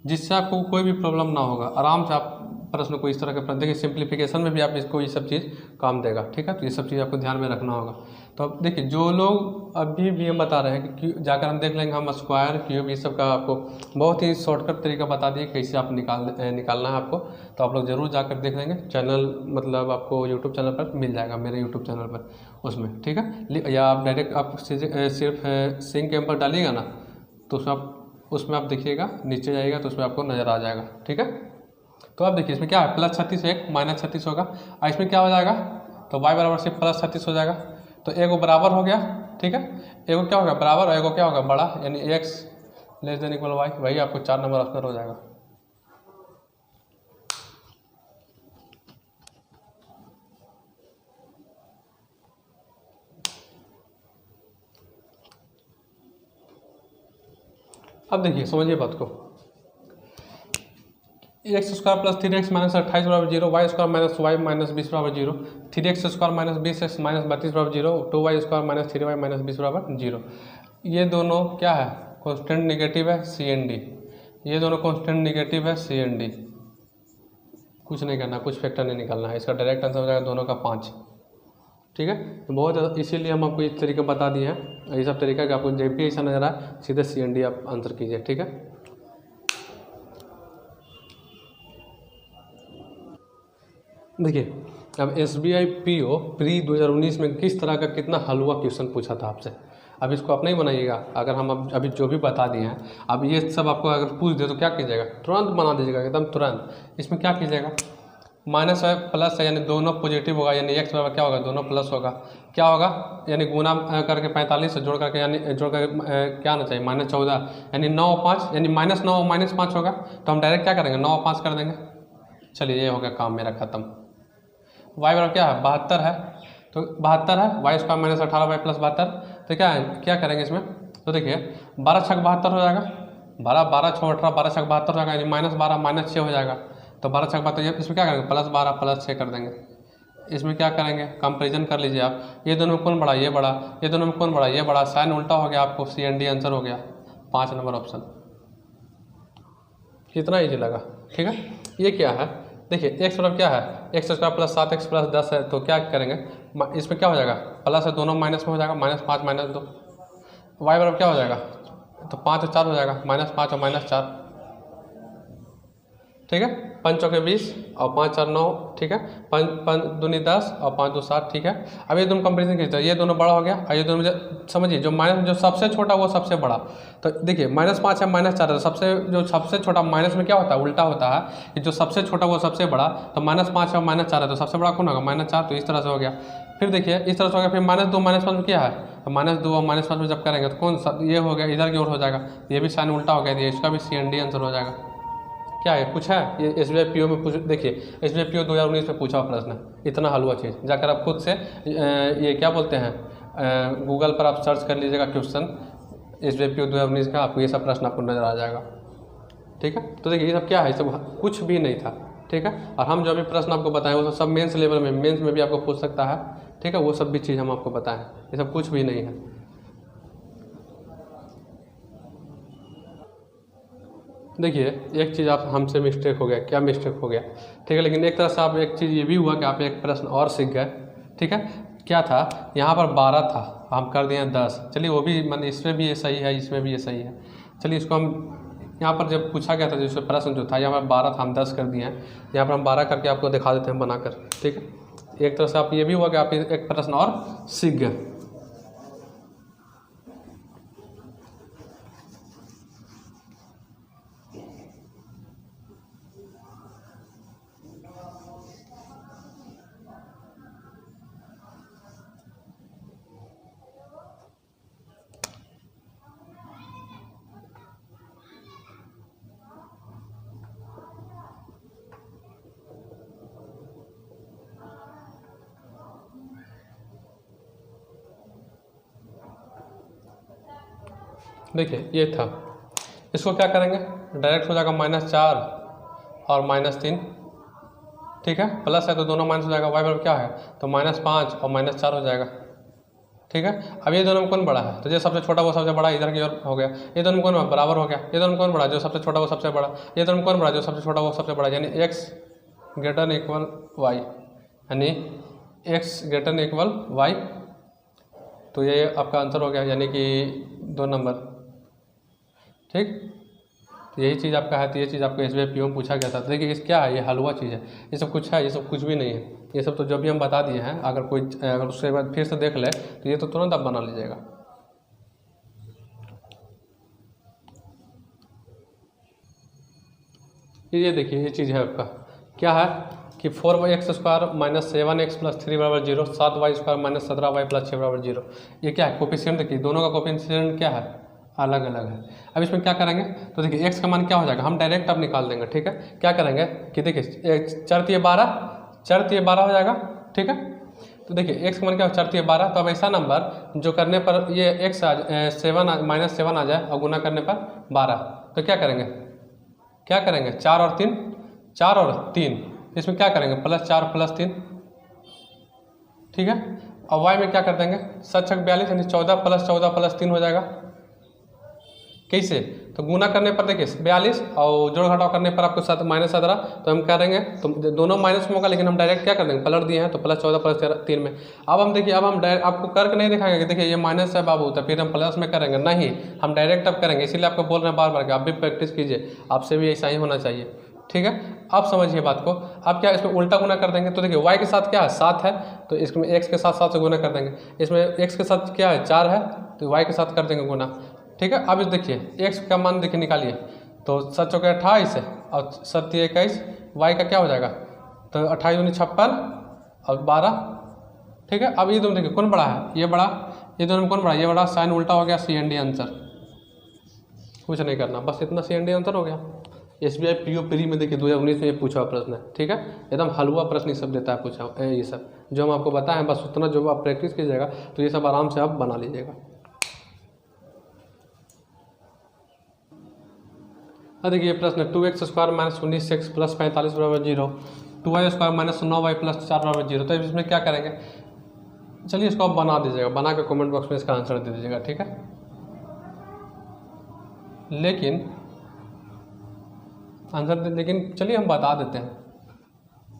जिससे आपको कोई भी प्रॉब्लम ना होगा, आराम से आप प्रश्न को इस तरह के प्रश्न देखिए, सिंप्लीफिकेशन में भी आप इसको ये सब चीज़ काम देगा, ठीक है। तो ये सब चीज़ आपको ध्यान में रखना होगा। तो अब देखिए, जो लोग अभी भी हम बता रहे हैं कि जाकर हम देख लेंगे, हम स्क्वायर क्यूब ये सब का आपको बहुत ही शॉर्टकट तरीका बता दिए कैसे आप निकालना है आपको। तो आप लोग ज़रूर जाकर देख लेंगे, चैनल मतलब आपको यूट्यूब चैनल पर मिल जाएगा, मेरे यूट्यूब चैनल पर, उसमें, ठीक है। या आप डायरेक्ट आप सिर्फ सिंक कैंपर डालिएगा ना, तो उसमें आप देखिएगा, नीचे जाइएगा तो उसमें आपको नज़र आ जाएगा, ठीक है। तो आप देखिए, इसमें क्या है, +36 एक -36 होगा, और इसमें क्या हो जाएगा, तो y बराबर से +36 हो जाएगा। तो एगो बराबर हो गया, ठीक है, एगो क्या होगा बराबर और एगो क्या होगा बड़ा, यानी x ≤ y, वही आपको 4 नंबर ऑप्शन हो जाएगा। अब देखिए, समझिए बात को, x² + 3x - 28 = 0, y² - y - 20 = 0, 3x² - 20x - 32 = 0, 2y² - 3y - 20 = 0। ये दोनों क्या है, कांस्टेंट निगेटिव है, CND। ये दोनों कांस्टेंट निगेटिव है, CND। कुछ नहीं करना, कुछ फैक्टर नहीं निकालना है, इसका डायरेक्ट आंसर हो जाएगा दोनों का 5, ठीक है। तो बहुत इसीलिए हम आपको इस तरीके बता दिए हैं, ये सब तरीका कि आपको जब भी ऐसा नजर आए सीधे CND आप आंसर कीजिए, ठीक है। देखिए, अब SBI PO प्री 2019 में किस तरह का कितना हलवा क्वेश्चन पूछा था आपसे, अब इसको आप नहीं बनाइएगा। अगर हम अब अभी जो भी बता दिए हैं, अब ये सब आपको अगर पूछ दे तो क्या कीजिएगा, तुरंत बना दीजिएगा, एकदम तुरंत। इसमें क्या कीजिएगा, माइनस है प्लस है, यानी दोनों पॉजिटिव होगा, यानी x बराबर क्या होगा, दोनों प्लस होगा, क्या होगा, यानी गुना करके 45 से जोड़ करके, यानी जोड़ करके क्या आना चाहिए, -14, यानी 9 और 5, यानी -9 और -5 होगा। तो हम डायरेक्ट क्या करेंगे, 9 और 5 कर देंगे। चलिए, ये हो गया काम मेरा खत्म। y बराबर क्या है, 72 है, तो 72 है, y² - 18y + 72, तो क्या है, क्या करेंगे इसमें, तो देखिए 12 छक 72 हो जाएगा, 12 12 6 18, 12 छक 72 हो जाएगा, यानी -12 -6 हो जाएगा। तो 12 छक 72, इसमें क्या करेंगे, +12 +6 कर देंगे। इसमें क्या करेंगे, कंपेरिजन कर लीजिए आप, ये दोनों में कौन बड़ा, ये बड़ा, ये दोनों में कौन बड़ा, ये बड़ा, साइन उल्टा हो गया, आपको CND आंसर हो गया, 5 नंबर ऑप्शन। कितना ईजी लगा, ठीक है। ये क्या है, देखिए x बराबर क्या है, x² + 7x + 10 है, तो क्या करेंगे, इसमें क्या हो जाएगा, प्लस है, दोनों माइनस में हो जाएगा, -5 -2। y बराबर क्या हो जाएगा, तो 5 और 4 हो जाएगा, -5 और -4, ठीक है। 5 चौके 20 और 5 4 9, ठीक है, 5 दूनी 10 और 5 2 7, ठीक है। अब ये दोनों कंपेरिजन कीजिए, ये दोनों बड़ा हो गया, और ये दोनों समझिए, जो सबसे छोटा वो सबसे बड़ा। तो देखिए -5 है, -4 है, जो सबसे छोटा माइनस में क्या होता है, उल्टा होता है कि जो सबसे छोटा वो सबसे बड़ा। तो -5 और -4 है, तो सबसे बड़ा कौन होगा, -4, तो इस तरह से हो गया। फिर देखिए इस तरह से हो गया, फिर -2 -5 में क्या है, तो -2 और -5 में जब करेंगे तो कौन सा, ये हो गया, इधर की ओर हो जाएगा, ये भी साइन उल्टा हो गया, इसका भी CND आंसर हो जाएगा। क्या है, कुछ है, ये SBI PO में पूछ, देखिए SBI PO 2019 में पूछा हुआ प्रश्न, इतना हलवा चीज़, जाकर आप खुद से ये क्या बोलते हैं, गूगल पर आप सर्च कर लीजिएगा क्वेश्चन SBI PO 2019 का, आपको ये सब प्रश्न आपको नज़र आ जाएगा, ठीक है। तो देखिए ये सब क्या है, सब कुछ भी नहीं था, ठीक है। और हम जो भी प्रश्न आपको बताएं वो सब मेंस लेवल में, मेंस में भी आपको पूछ सकता है, ठीक है, वो सब भी चीज़ हम आपको बताएं, ये सब कुछ भी नहीं है। देखिए एक चीज़ आप हमसे मिस्टेक हो गया, क्या मिस्टेक हो गया, ठीक है, लेकिन एक तरह से आप एक चीज़ ये भी हुआ कि आप एक प्रश्न और सीख गए, ठीक है। क्या था, यहाँ पर 12 था, हम कर दिए 10, चलिए वो भी मतलब इसमें भी ये सही है, इसमें भी ये सही है, चलिए इसको हम यहाँ पर जब पूछा गया था जिसमें प्रश्न जो था यहाँ पर 12 था, हम 10 कर दिए हैं, यहाँ पर हम 12 करके आपको दिखा देते हैं बनाकर, ठीक है। एक तरह से आप ये भी हुआ कि आप एक प्रश्न और सीख गए। देखिए ये था, इसको क्या करेंगे, डायरेक्ट हो जाएगा -4 और -3, ठीक है, प्लस है तो दोनों माइनस हो जाएगा, y बराबर क्या है, तो -5 और -4 हो जाएगा, ठीक है। अब ये दोनों में कौन बड़ा है, तो जो सबसे छोटा वो सबसे बड़ा, इधर की ओर हो गया, ये दोनों में कौन बराबर हो गया, ये दोनों में कौन बड़ा, जो सबसे छोटा वो सबसे बड़ा, ये दोनों में कौन बड़ा, जो सबसे छोटा वो सबसे बड़ा, यानी x greater than equal y, यानी x greater than equal y, तो ये आपका आंसर हो गया, यानी कि 2 नंबर। ठीक, तो यही चीज़ आपका है, तो ये चीज़ आपको SBI PO में पूछा गया था। तो देखिए इस क्या है, ये हलवा चीज़ है, ये सब कुछ है, ये सब कुछ भी नहीं है, ये सब तो जो भी हम बता दिए हैं, अगर उसके बाद फिर से देख ले तो ये तो तुरंत आप बना लीजिएगा। ये देखिए ये चीज़ है आपका, क्या है कि 4x² माइनस 7x प्लस 3 बराबर 0, 7y² माइनस 17y प्लस 6 बराबर 0। ये क्या है, कोफिशिएंट देखिए, दोनों का कोफिशिएंट क्या है, अलग अलग है। अब इसमें क्या करेंगे, तो देखिए x का मान क्या हो जाएगा, हम डायरेक्ट अब निकाल देंगे। ठीक है, क्या करेंगे कि देखिए 4×3 = 12 हो जाएगा। ठीक है, तो देखिए x का मान क्या हो, 4×3 = 12, तो अब ऐसा नंबर जो करने पर ये x माइनस 7 आ जाए और गुना करने पर 12, तो क्या करेंगे 4 और 3, इसमें क्या करेंगे +4 + 3। ठीक है, और y में क्या कर देंगे 7×6 = 42, यानी 14 + 14 + 3 हो जाएगा। कैसे, तो गुना करने पर देखिए 42 और जोड़ घटाव करने पर आपको -17, तो हम करेंगे तो दोनों माइनस में होगा, लेकिन हम डायरेक्ट क्या कर देंगे, पलट दिए हैं, तो +14 + 3 में। अब हम देखिए, अब हम डायरेक्ट आपको करके नहीं दिखाएंगे कि देखिए ये माइनस है बाबू, तो फिर हम प्लस में करेंगे, नहीं, हम डायरेक्ट अब करेंगे। इसीलिए आपको बोल रहे हैं बार बार कि आप भी प्रैक्टिस कीजिए, आपसे भी ऐसा ही होना चाहिए। ठीक है, आप समझिए बात को। अब क्या इसमें उल्टा गुना कर देंगे, तो देखिए y के साथ क्या है 7 है, तो इसमें x के साथ 7 से गुना कर देंगे। इसमें x के साथ क्या है 4 है, तो y के साथ कर देंगे गुना। ठीक है, अब इस देखिए x का मान देखिए निकालिए, तो 7 × 4 = 28 है और 7 × 3 = 21, y का क्या हो जाएगा, तो 28 × 2 = 56 और 12। ठीक है, अब ये दोनों देखिए कौन बड़ा है, ये बड़ा, ये दोनों में कौन बड़ा, ये बड़ा, साइन उल्टा हो गया, CND आंसर। कुछ नहीं करना, बस इतना CND आंसर हो गया। SBI PO प्री में देखिए 2019 में ये पूछा हुआ प्रश्न है। ठीक है, एकदम हलवा प्रश्न ये सब देता है, पूछा ये सब जो हम आपको बताएं, बस उतना जो आप प्रैक्टिस कीजिएगा तो ये सब आराम से आप बना लीजिएगा। देखिए प्रश्न 2x² - 19x plus 45 = 0, 2y² - 9y plus 4 = 0। तो इसमें क्या करेंगे, चलिए इसको आप बना दीजिएगा, बना के कमेंट बॉक्स में इसका आंसर दे दीजिएगा। ठीक है, लेकिन चलिए हम बता देते हैं,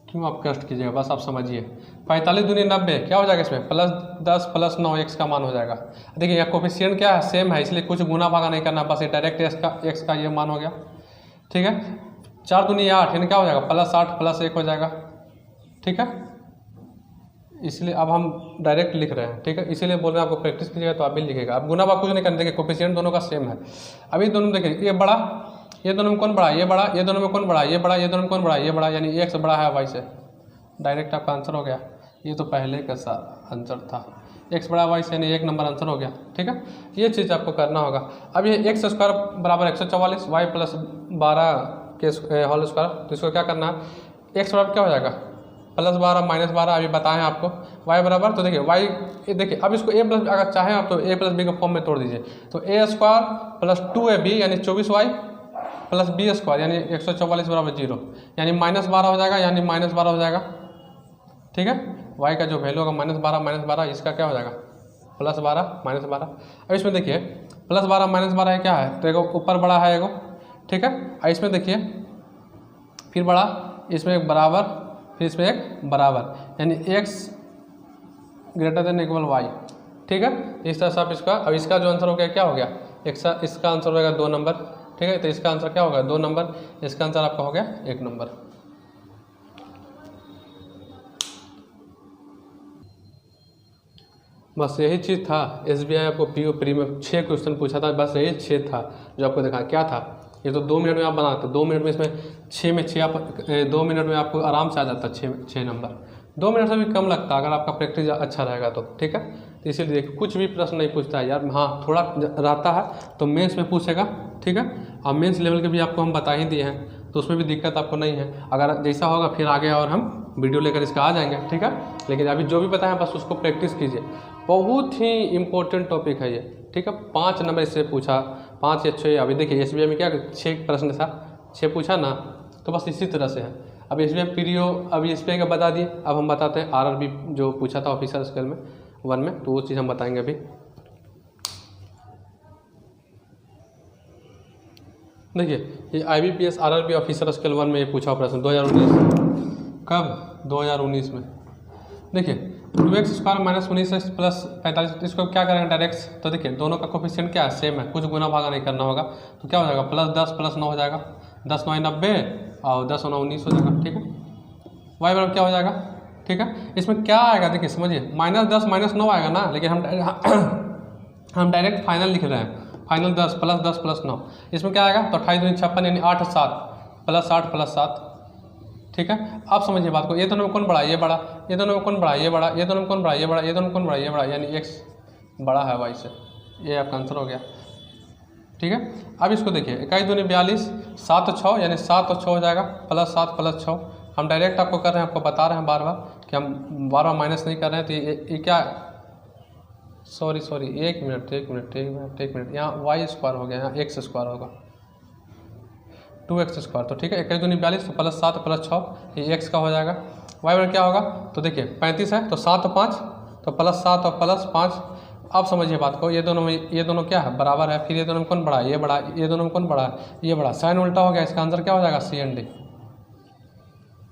क्यों आप कष्ट कीजिएगा, बस आप समझिए। 45 दूनी 90 क्या हो जाएगा, इसमें +10 + 9 x का मान हो जाएगा। देखिए यहाँ कोफिशिएंट क्या है, सेम है, इसलिए कुछ गुना भागा नहीं करना, बस ये डायरेक्ट x का ये मान हो गया। ठीक है, 4 दूनी 8, यानी क्या हो जाएगा +8 + 1 हो जाएगा। ठीक है, इसलिए अब हम डायरेक्ट लिख रहे हैं। ठीक है, इसीलिए बोल रहे हैं आपको प्रैक्टिस कीजिएगा तो आप भी लिखिएगा, आप गुना भाग कुछ नहीं करना। देखिए कोफिशिएंट दोनों का सेम है। अभी दोनों देखिए, ये बड़ा, ये दोनों में कौन बड़ा, ये बड़ा, ये दोनों में कौन बड़ा, ये बड़ा, ये दोनों में कौन बड़ा, ये बड़ा, यानी x बड़ा है y से, डायरेक्ट आपका आंसर हो गया। ये तो पहले का आंसर था, x बड़ा y से, यानी 1 नंबर आंसर हो गया। ठीक है, ये चीज़ आपको करना होगा। अब ये x² = 144, y + 12 के होल स्क्वायर, तो इसको क्या करना है, x बराबर क्या हो जाएगा +12 - 12, अभी बताएं आपको। y बराबर, तो देखिए y, देखिए अब इसको a+, अगर चाहें आप तो a + b के फॉर्म में तोड़ दीजिए, तो a² + 2ab यानी 24y प्लस b² यानी 144 = 0, यानी -12 हो जाएगा, यानी -12 हो जाएगा। ठीक है, y का जो वैल्यू होगा -12, इसका क्या हो जाएगा +12 -12। अब इसमें देखिए +12 -12 है क्या है, तो एगो ऊपर बड़ा है एगो। ठीक है, और इसमें देखिए फिर बड़ा, इसमें एक बराबर, फिर इसमें एक बराबर, यानी x > y। ठीक है, इस तरह से आप इसका, अब इसका जो आंसर हो गया क्या हो गया, इसका आंसर होगा 2 नंबर। ठीक है, तो इसका आंसर क्या होगा 2 नंबर, इसका आंसर आपका हो गया 1 नंबर। बस यही चीज़ था। SBI आपको PO प्री में 6 क्वेश्चन पूछा था, बस यही 6 था जो आपको देखा। क्या था, ये तो 2 मिनट में आप बनाते, 2 मिनट में इसमें 6 में 6 आप 2 मिनट में आपको आराम से आ जाता 6 नंबर। 2 मिनट से भी कम लगता अगर आपका प्रैक्टिस अच्छा रहेगा तो। ठीक है, तो इसीलिए देखिए कुछ भी प्रश्न नहीं पूछता है यार, हाँ थोड़ा रहता है तो मेंस में पूछेगा। ठीक है, और मेंस लेवल के भी आपको हम बता ही दिए हैं, तो उसमें भी दिक्कत आपको नहीं है। अगर जैसा होगा फिर आगे और हम वीडियो लेकर इसका आ जाएंगे। ठीक है, लेकिन अभी जो भी बताएं बस उसको प्रैक्टिस कीजिए, बहुत ही इंपॉर्टेंट टॉपिक है ये। ठीक है, 5 नंबर इससे पूछा, 5 या 6। अभी देखिए SBI में क्या 6 प्रश्न था, 6 पूछा ना, तो बस इसी तरह से है। अब SBI PO, अभी SBI का बता दिए, अब हम बताते हैं RRB जो पूछा था ऑफिसर स्केल में 1 में, तो वो चीज़ हम बताएंगे अभी। देखिए ये IBPS RRB ऑफिसर स्केल 1 में ये पूछा प्रश्न 2019 कब 2019 में। देखिए 2x² माइनस 19x प्लस 45, इसको क्या करेंगे डायरेक्ट। तो देखिए दोनों का कोफिशिएंट क्या है, सेम है, कुछ गुना भागा नहीं करना होगा। तो क्या हो जाएगा +10 + 9 हो जाएगा, 10 9 90 और 10 9 19 हो जाएगा। ठीक है, y बराबर क्या हो जाएगा। ठीक है, इसमें क्या आएगा देखिए समझिए, -10 -9 आएगा ना, लेकिन हम डायरेक्ट फाइनल लिख रहे हैं, फाइनल 10 + 9। इसमें क्या आएगा, तो 28 दूनी 56 यानी 8 7 +8 +7। ठीक है, आप समझिए बात को, ये दोनों में कौन बड़ा, ये बड़ा, ये दोनों में कौन बड़ा, ये बड़ा, ये दोनों में कौन बड़ा, ये बड़ा, ये दोनों में कौन बड़ा, ये बड़ा, यानी x बड़ा है y से। ये आपका आंसर हो गया। ठीक है, अब इसको देखिए 21 दूनी 42, 7 और 6 यानी 7 और 6 हो जाएगा, +7 + 6। हम डायरेक्ट आपको कर रहे हैं, आपको बता रहे हैं बार बार कि हम बार बार माइनस नहीं कर रहे हैं। तो ये क्या, सॉरी एक मिनट, यहाँ y² हो गया, यहाँ x² होगा, 2x²। तो ठीक है, 21 दूनी 42, तो +7 + 6 ये x का हो जाएगा। y बराबर क्या होगा, तो देखिए 35 है, तो 7 और 5 तो +7 और +5। आप समझिए बात को, ये दोनों क्या है, बराबर है। फिर ये दोनों में कौन बड़ा है, ये बड़ा, ये दोनों में कौन बड़ा है, ये बड़ा। साइन उल्टा हो गया, इसका आंसर क्या हो जाएगा, C&D।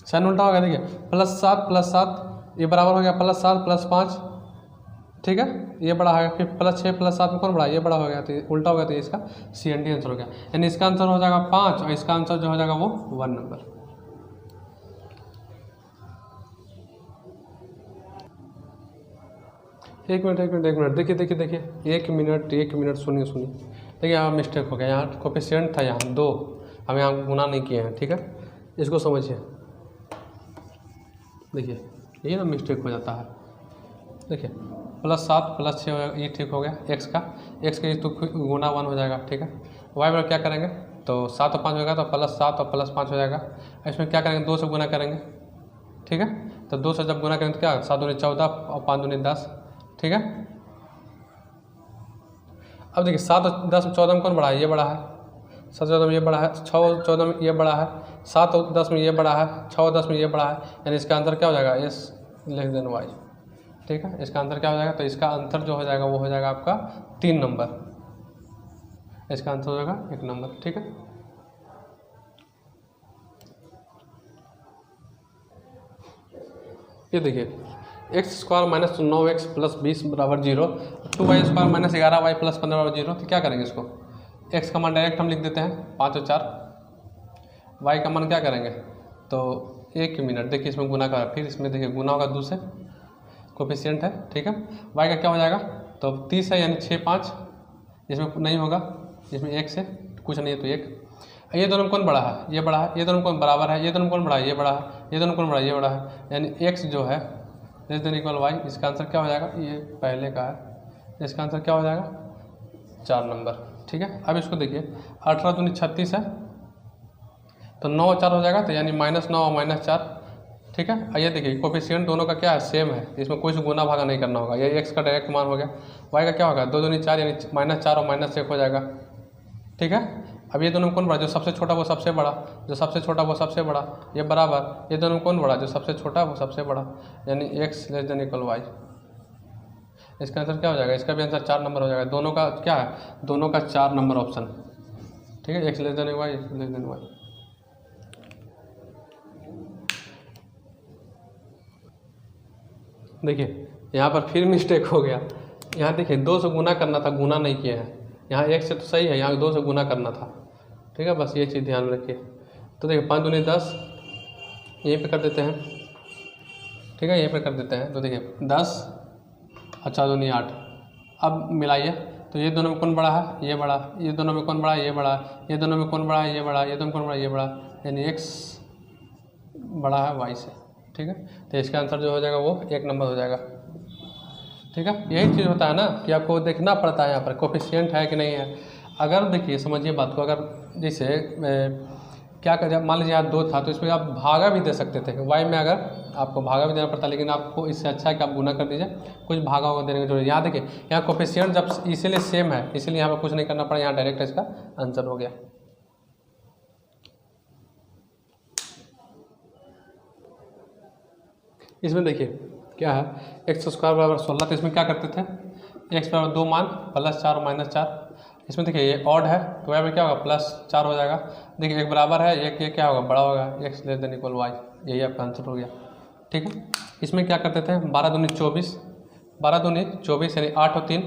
साइन उल्टा हो गया, देखिए +7 + 7 ये बराबर हो गया +7 + 5। ठीक है, ये बड़ा है, फिर +6 + 7 में कौन बड़ा, ये बड़ा हो गया, तो उल्टा हो गया, तो इसका C&D आंसर हो गया। यानी इसका आंसर हो जाएगा 5 और इसका आंसर जो हो जाएगा वो 1 नंबर। एक मिनट देखिए 1 मिनट सुनिए। देखिए यहाँ मिस्टेक हो गया, यहाँ कोफिशिएंट था यहाँ 2, हम यहाँ गुना नहीं किए हैं। ठीक है, इसको समझिए, देखिए ये ना मिस्टेक हो जाता है। देखिए +7 + 6 ये ठीक हो गया, x का तो गुना 1 हो जाएगा। ठीक है, y बराबर क्या करेंगे, तो 7 और 5 होगा, तो +7 और +5 हो जाएगा। इसमें क्या करेंगे, 2 से गुना करेंगे। ठीक है, तो 2 से जब गुना करेंगे तो क्या, 7 दूनी 14 और 5 दूनी 10। ठीक है, अब देखिए 7 और 10 में 14 में कौन बड़ा है, ये बड़ा है, 7 14 में ये बड़ा है, 6 और 14 में ये बड़ा है, 7 और 10 में ये बड़ा है, 6 और 10 में ये बड़ा है। यानी इसका आंसर क्या हो जाएगा, S y। ठीक है, इसका आंसर क्या हो जाएगा, तो इसका आंसर जो हो जाएगा वो हो जाएगा आपका 3 नंबर। इसका आंसर हो जाएगा 1 नंबर। ठीक है, ये देखिए x² माइनस 9x प्लस 20 बराबर 0, 2y² माइनस 11y प्लस 15 बराबर 0। तो क्या करेंगे इसको, x का मान डायरेक्ट हम लिख देते हैं 5 और 4, y का मान क्या करेंगे, तो 1 मिनट देखिए इसमें गुना का, फिर इसमें देखिए गुना होगा 2 से, कोफिशिएंट है। ठीक है, y का क्या हो जाएगा, तो 30 है यानी 6 5, इसमें नहीं होगा, इसमें 1 से कुछ नहीं है तो 1। ये दोनों में कौन बड़ा है, ये बड़ा है, ये दोनों कौन बराबर है, ये दोनों कौन बड़ा है, ये बड़ा है, ये दोनों कौन बड़ा है, ये बड़ा है। यानी x जो है >= y, इसका आंसर क्या हो जाएगा, ये पहले का है, इसका आंसर क्या हो जाएगा 4 नंबर। ठीक है, अब इसको देखिए 18 दूनी 36 है, तो 9 और 4 हो जाएगा, तो यानी -9 और -4। ठीक है, ये देखिए कोफिशिएंट दोनों का क्या है, सेम है, इसमें कोई गुना भागा नहीं करना होगा। ये x का डायरेक्ट मान हो गया, y का क्या होगा, 2 दूनी 4 यानी -4 और -1 हो जाएगा। ठीक है, अब ये दोनों में कौन बड़ा, जो सबसे छोटा वो सबसे बड़ा, जो सबसे छोटा वो सबसे बड़ा, ये बराबर, ये दोनों में कौन बड़ा, जो सबसे छोटा वो सबसे बड़ा, यानी x < y। इसका आंसर क्या हो जाएगा, इसका भी आंसर 4 नंबर हो जाएगा। दोनों का क्या है, दोनों का 4 नंबर ऑप्शन। ठीक है, x < y, x < y। देखिए यहाँ पर फिर मिस्टेक हो गया, यहाँ देखिए 2 से गुना करना था, गुना नहीं किए हैं। यहाँ 1 से तो सही है, यहाँ 2 से गुना करना था। ठीक है, बस ये चीज़ ध्यान रखिए। तो देखिए 5 दूनी 10, यहीं पे कर देते हैं। ठीक है, यहीं पे कर देते हैं। तो देखिए 10 और 4 दूनी 8। अब मिलाइए, तो ये दोनों में कौन बड़ा है, ये बड़ा, ये दोनों में कौन बड़ा है, ये बड़ा, ये दोनों में कौन बड़ा है, ये बड़ा, ये दोनों में कौन बड़ा है, ये बड़ा, यानी x बड़ा है y से। ठीक है, तो इसका आंसर जो हो जाएगा वो 1 नंबर हो जाएगा। ठीक है, यही चीज़ होता है ना कि आपको देखना पड़ता है यहाँ पर कोफिशिएंट है कि नहीं है। अगर देखिए समझिए बात को, अगर जैसे क्या कर, मान लीजिए यहाँ 2 था तो इसमें आप भागा भी दे सकते थे, y में अगर आपको भागा भी देना पड़ता, लेकिन आपको इससे अच्छा है कि आप गुना कर दीजिए, कुछ भागा होगा देने की जरूरत। यहाँ देखिए यहाँ कोफिशिएंट जब इसीलिए सेम है, इसीलिए यहाँ पर कुछ नहीं करना पड़ा, यहाँ डायरेक्ट इसका आंसर हो गया। इसमें देखिए क्या है, x² बराबर 16, तो इसमें क्या करते थे, x बराबर 2 मान +4 -4। इसमें देखिए ये ऑड है, तो यहाँ पे क्या होगा +4 हो जाएगा। देखिए एक बराबर है, एक ये क्या होगा, बड़ा होगा, x < y। यही आपका आंसर हो गया। ठीक है, इसमें क्या करते थे, 12 दूनी 24, 12 दूनी 24 यानी 8 और 3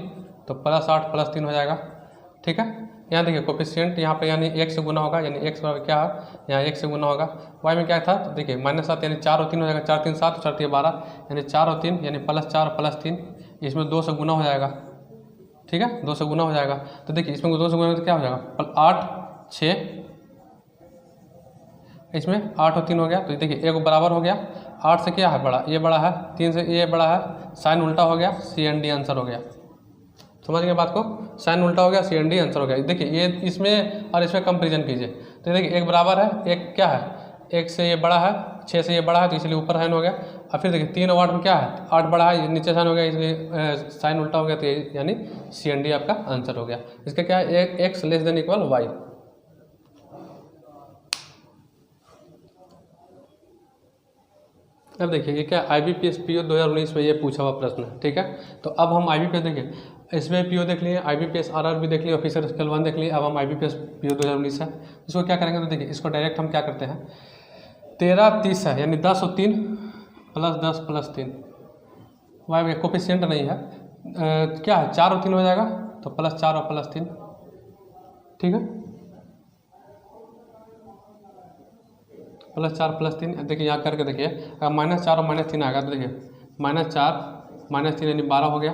तो +8 +3 हो जाएगा। ठीक है, यहाँ देखिए कोफिशिएंट यहाँ पे यानी 1 से गुना होगा, यानी x बराबर क्या है, यहाँ 1 से गुना होगा। y में क्या था, तो देखिए -7 यानी 4 और 3 हो जाएगा, 4 3 7 4 3 12 यानी 4 और 3 यानी +4 +3, इसमें 2 से गुना हो जाएगा। ठीक है, 2 से गुना हो जाएगा, तो देखिए इसमें 2 से गुना तो क्या हो जाएगा 8 6, इसमें 8 और 3 हो गया, तो देखिए एक बराबर हो गया, 8 से क्या है बड़ा, ये बड़ा है, 3 से ये बड़ा है, साइन उल्टा हो गया, CND आंसर हो गया। समझ गए बात को, साइन उल्टा हो गया, CND आंसर हो गया। देखिए ये इसमें और इसमें कंपेरिजन कीजिए, तो देखिए एक बराबर है, एक क्या है, एक से ये बड़ा है, 6 से ये बड़ा है, तो इसलिए ऊपर साइन हो गया। और फिर देखिए 3 और 8 में क्या है, 8 बड़ा है, नीचे साइन हो गया, इसलिए साइन उल्टा हो गया, तो ये यानी CND आपका आंसर हो गया। इसका क्या है, x <= y। अब देखिए ये क्या IBPS PO 2019 में ये पूछा हुआ प्रश्न है। ठीक है, तो अब हम IBPS देखिए, इसमें PO देख लिए, IBPS RR भी देख लिए, ऑफिसर स्केल 1 देख लिए, अब हम IBPS PO 2019 है, इसको क्या करेंगे, तो देखिए इसको डायरेक्ट हम क्या करते हैं, 13 30 है यानी 10 और 3 +10 +3, वाई में कोफिशिएंट नहीं है, क्या है 4 और 3 हो जाएगा, तो +4 और +3। ठीक है, +4 +3, देखिए यहाँ करके देखिए, अगर -4 और -3 आएगा, तो देखिए -4 -3 यानी 12 हो गया,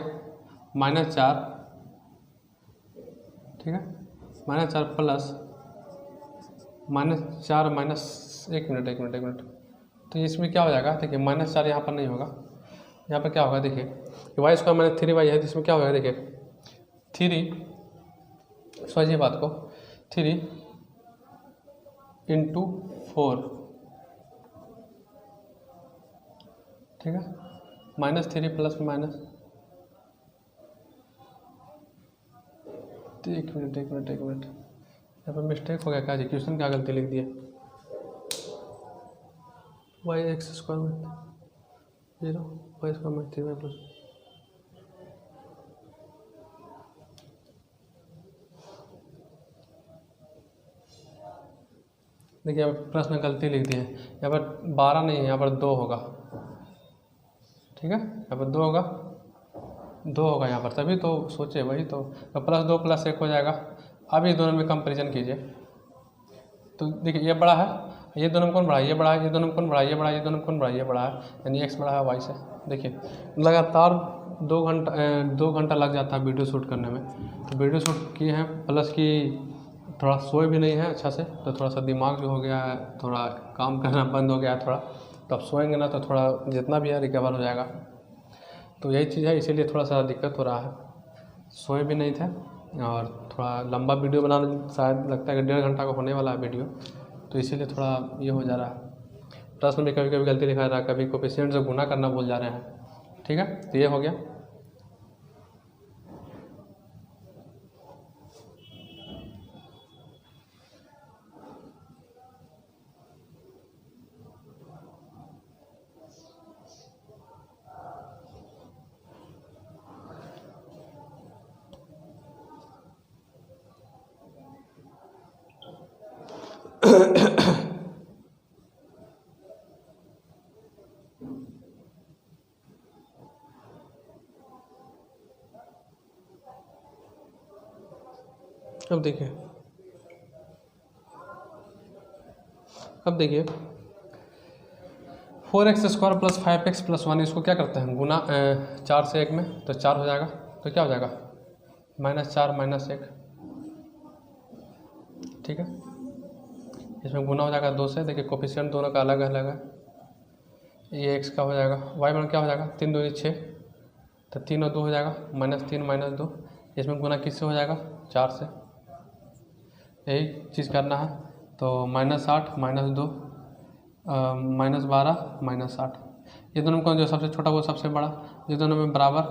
-4, ठीक है, -4 प्लस -4 माइनस, एक मिनट, तो इसमें क्या हो जाएगा, देखिए -4 यहाँ पर नहीं होगा, यहाँ पर क्या होगा, देखिए y² - 3y है, तो इसमें क्या होगा, देखिए 3, समझिए बात को, 3 × 4, ठीक है, -3 प्लस माइनस, एक मिनट, यहाँ पर मिस्टेक हो गया क्या जी, क्वेश्चन क्या गलती लिख दिया, y(x² - 0 y² - 3y प्लस, देखिए यहाँ पर प्रश्न गलती लिख दिए, यहाँ पर 12 नहीं है, यहाँ पर 2 होगा। ठीक है, यहाँ पर 2 होगा यहाँ पर, तभी तो सोचे, वही तो +2 + 1 हो जाएगा। अब ये दोनों में कंपैरिजन कीजिए, तो देखिए ये बड़ा है, ये दोनों में कौन बड़ा है, ये बड़ा है, ये दोनों में कौन बड़ा है, ये बड़ा है, ये दोनों में कौन बड़ा है, ये बड़ा है, यानी x बड़ा है y से। देखिए लगातार 2 घंटा लग जाता है वीडियो शूट करने में, तो वीडियो शूट किए हैं, प्लस की थोड़ा सोए भी नहीं है अच्छा से, तो थोड़ा सा दिमाग जो हो गया है, थोड़ा काम करना बंद हो गया है थोड़ा, तो अब सोएंगे ना तो थोड़ा जितना भी है रिकवर हो जाएगा, तो यही चीज़ है, इसीलिए थोड़ा सा दिक्कत हो रहा है, सोए भी नहीं थे, और थोड़ा लंबा वीडियो बनाना शायद लगता है कि 1.5 घंटा का होने वाला है वीडियो, तो इसीलिए थोड़ा ये हो जा रहा है, प्रश्न में कभी कभी गलती दिखा रहा है, कभी कोफिशिएंट से गुना करना भूल जा रहे हैं। ठीक है, तो ये हो गया। अब देखिए 4x² + 5x + 1, इसको क्या करते हैं गुना 4 से 1 में, तो 4 हो जाएगा, तो क्या हो जाएगा -4 - 1, ठीक है, इसमें गुना हो जाएगा 2 से, देखिए कोफिशिएंट दोनों का अलग अलग है, ये x का हो जाएगा, y में क्या हो जाएगा 3 दूनी 6, तो 3 और 2 हो जाएगा -3 - 2, इसमें गुना किससे हो जाएगा 4 से, यही चीज़ करना है, तो -8 - 2 -12 -8, ये दोनों को जो सबसे छोटा वो सबसे बड़ा, ये दोनों में बराबर,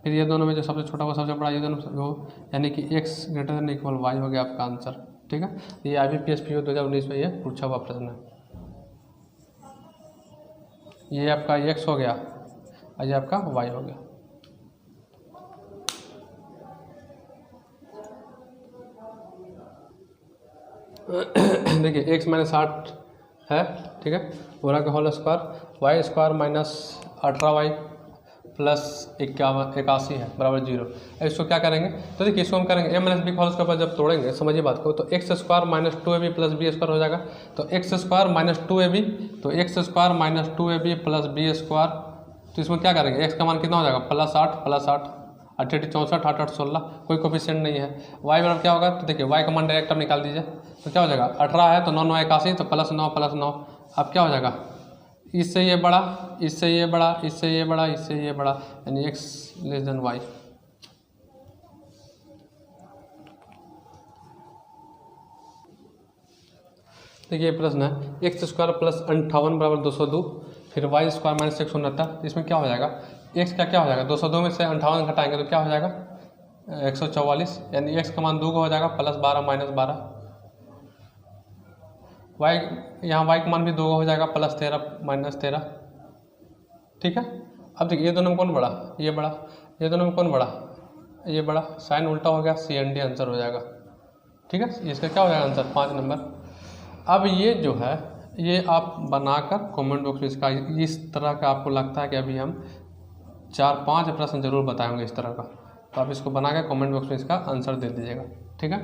फिर ये दोनों में जो सबसे छोटा वो सबसे बड़ा, ये दोनों वो, यानी कि x > y हो गया आपका आंसर। ठीक है, ये IBPS PO 2019 में ये पूछा हुआ प्रश्न है। ये आपका x हो गया और ये आपका y हो गया। देखिए x - 8 है, ठीक ठीक है, पूरा का whole square y square minus 18y plus 81 है बराबर 0। इसको क्या करेंगे, तो देखिए इसको हम करेंगे a माइनस बी का होल स्क्वायर पर जब तोड़ेंगे, समझिए बात को, तो x square minus 2ab plus b square हो जाएगा। तो एक्स स्क्वायर माइनस 2ab, तो x square minus 2ab plus b square, तो इसमें क्या करेंगे, एक्स का मान कितना हो जाएगा +8 8 64 8 8 16, कोई कोफिशिएंट नहीं है। वाई बराबर क्या होगा, तो देखिए वाई का मान डायरेक्ट आप निकाल दीजिए, तो क्या हो जाएगा 18 है तो 9 9 81, तो +9 अब क्या हो जाएगा, इससे ये बड़ा, इससे ये बड़ा, इससे ये बड़ा, इससे ये बड़ा, यानी x लेस देन y। देखिए प्रश्न है एक्स स्क्वायर प्लस 58 बराबर 202, फिर वाई स्क्वायर माइनस 169, इसमें क्या हो जाएगा, एक्स का क्या हो जाएगा, 202 में से 58 घटाएंगे तो क्या हो जाएगा 144, यानी एक्स का मान 2 का हो जाएगा +12 -12। वाई, यहाँ वाई का मान भी 2 का हो जाएगा +13 -13, ठीक है। अब देखिए ये दोनों में कौन बड़ा, ये बड़ा, ये दोनों में कौन बड़ा, ये बड़ा, साइन उल्टा हो गया, CND आंसर हो जाएगा, ठीक है। इसका क्या हो जाएगा आंसर 5 नंबर। अब ये जो है ये आप बनाकर कमेंट बॉक्स में इसका इस तरह का आपको लगता है कि अभी हम 4-5 प्रश्न जरूर बताएंगे इस तरह का, तो आप इसको बना के कमेंट बॉक्स में इसका आंसर दे दीजिएगा, ठीक है।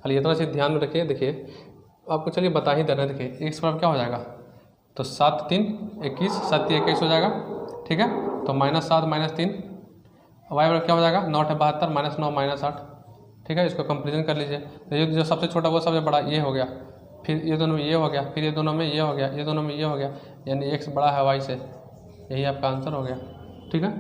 खाली इतना चीज़ ध्यान में रखिए। देखिए आपको चलिए बता ही दे रहे हैं, देखिए एक्स बराबर क्या हो जाएगा, तो 7 3 21, 7 3 21 हो जाएगा, ठीक है। तो -7 -3, वाई बराबर क्या हो जाएगा 9 है 72 -9 -8, ठीक है। इसको कंपेरिजन कर लीजिए, तो ये जो सबसे छोटा वो सबसे बड़ा ये हो गया, फिर ये दोनों में ये हो गया, फिर ये दोनों में ये हो गया, ये दोनों में ये हो गया, यानी एक्स बड़ा है वाई से, यही आपका आंसर हो गया, ठीक है।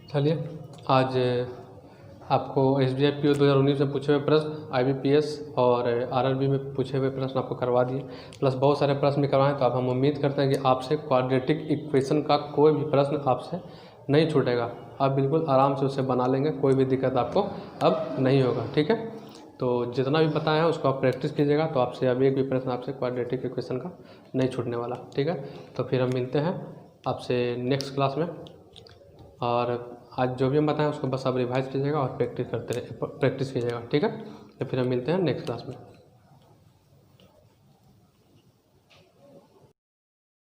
चलिए आज आपको SBI PO 2019 में पूछे हुए प्रश्न, IBPS और RRB में पूछे हुए प्रश्न आपको करवा दिए, प्लस बहुत सारे प्रश्न भी करवाएं। तो अब हम उम्मीद करते हैं कि आपसे क्वाड्रेटिक इक्वेशन का कोई भी प्रश्न आपसे नहीं छूटेगा, आप बिल्कुल आराम से उसे बना लेंगे, कोई भी दिक्कत आपको अब नहीं होगा, ठीक है। तो जितना भी बताया है उसको आप प्रैक्टिस कीजिएगा, तो आपसे अब एक भी प्रश्न आपसे क्वाड्रेटिक इक्वेशन का नहीं छूटने वाला, ठीक है। तो फिर हम मिलते हैं आपसे नेक्स्ट क्लास में, और आज जो भी हम बताएं उसको बस आप रिवाइज कीजिएगा और प्रैक्टिस कीजिएगा, ठीक है। तो फिर हम मिलते हैं नेक्स्ट क्लास में।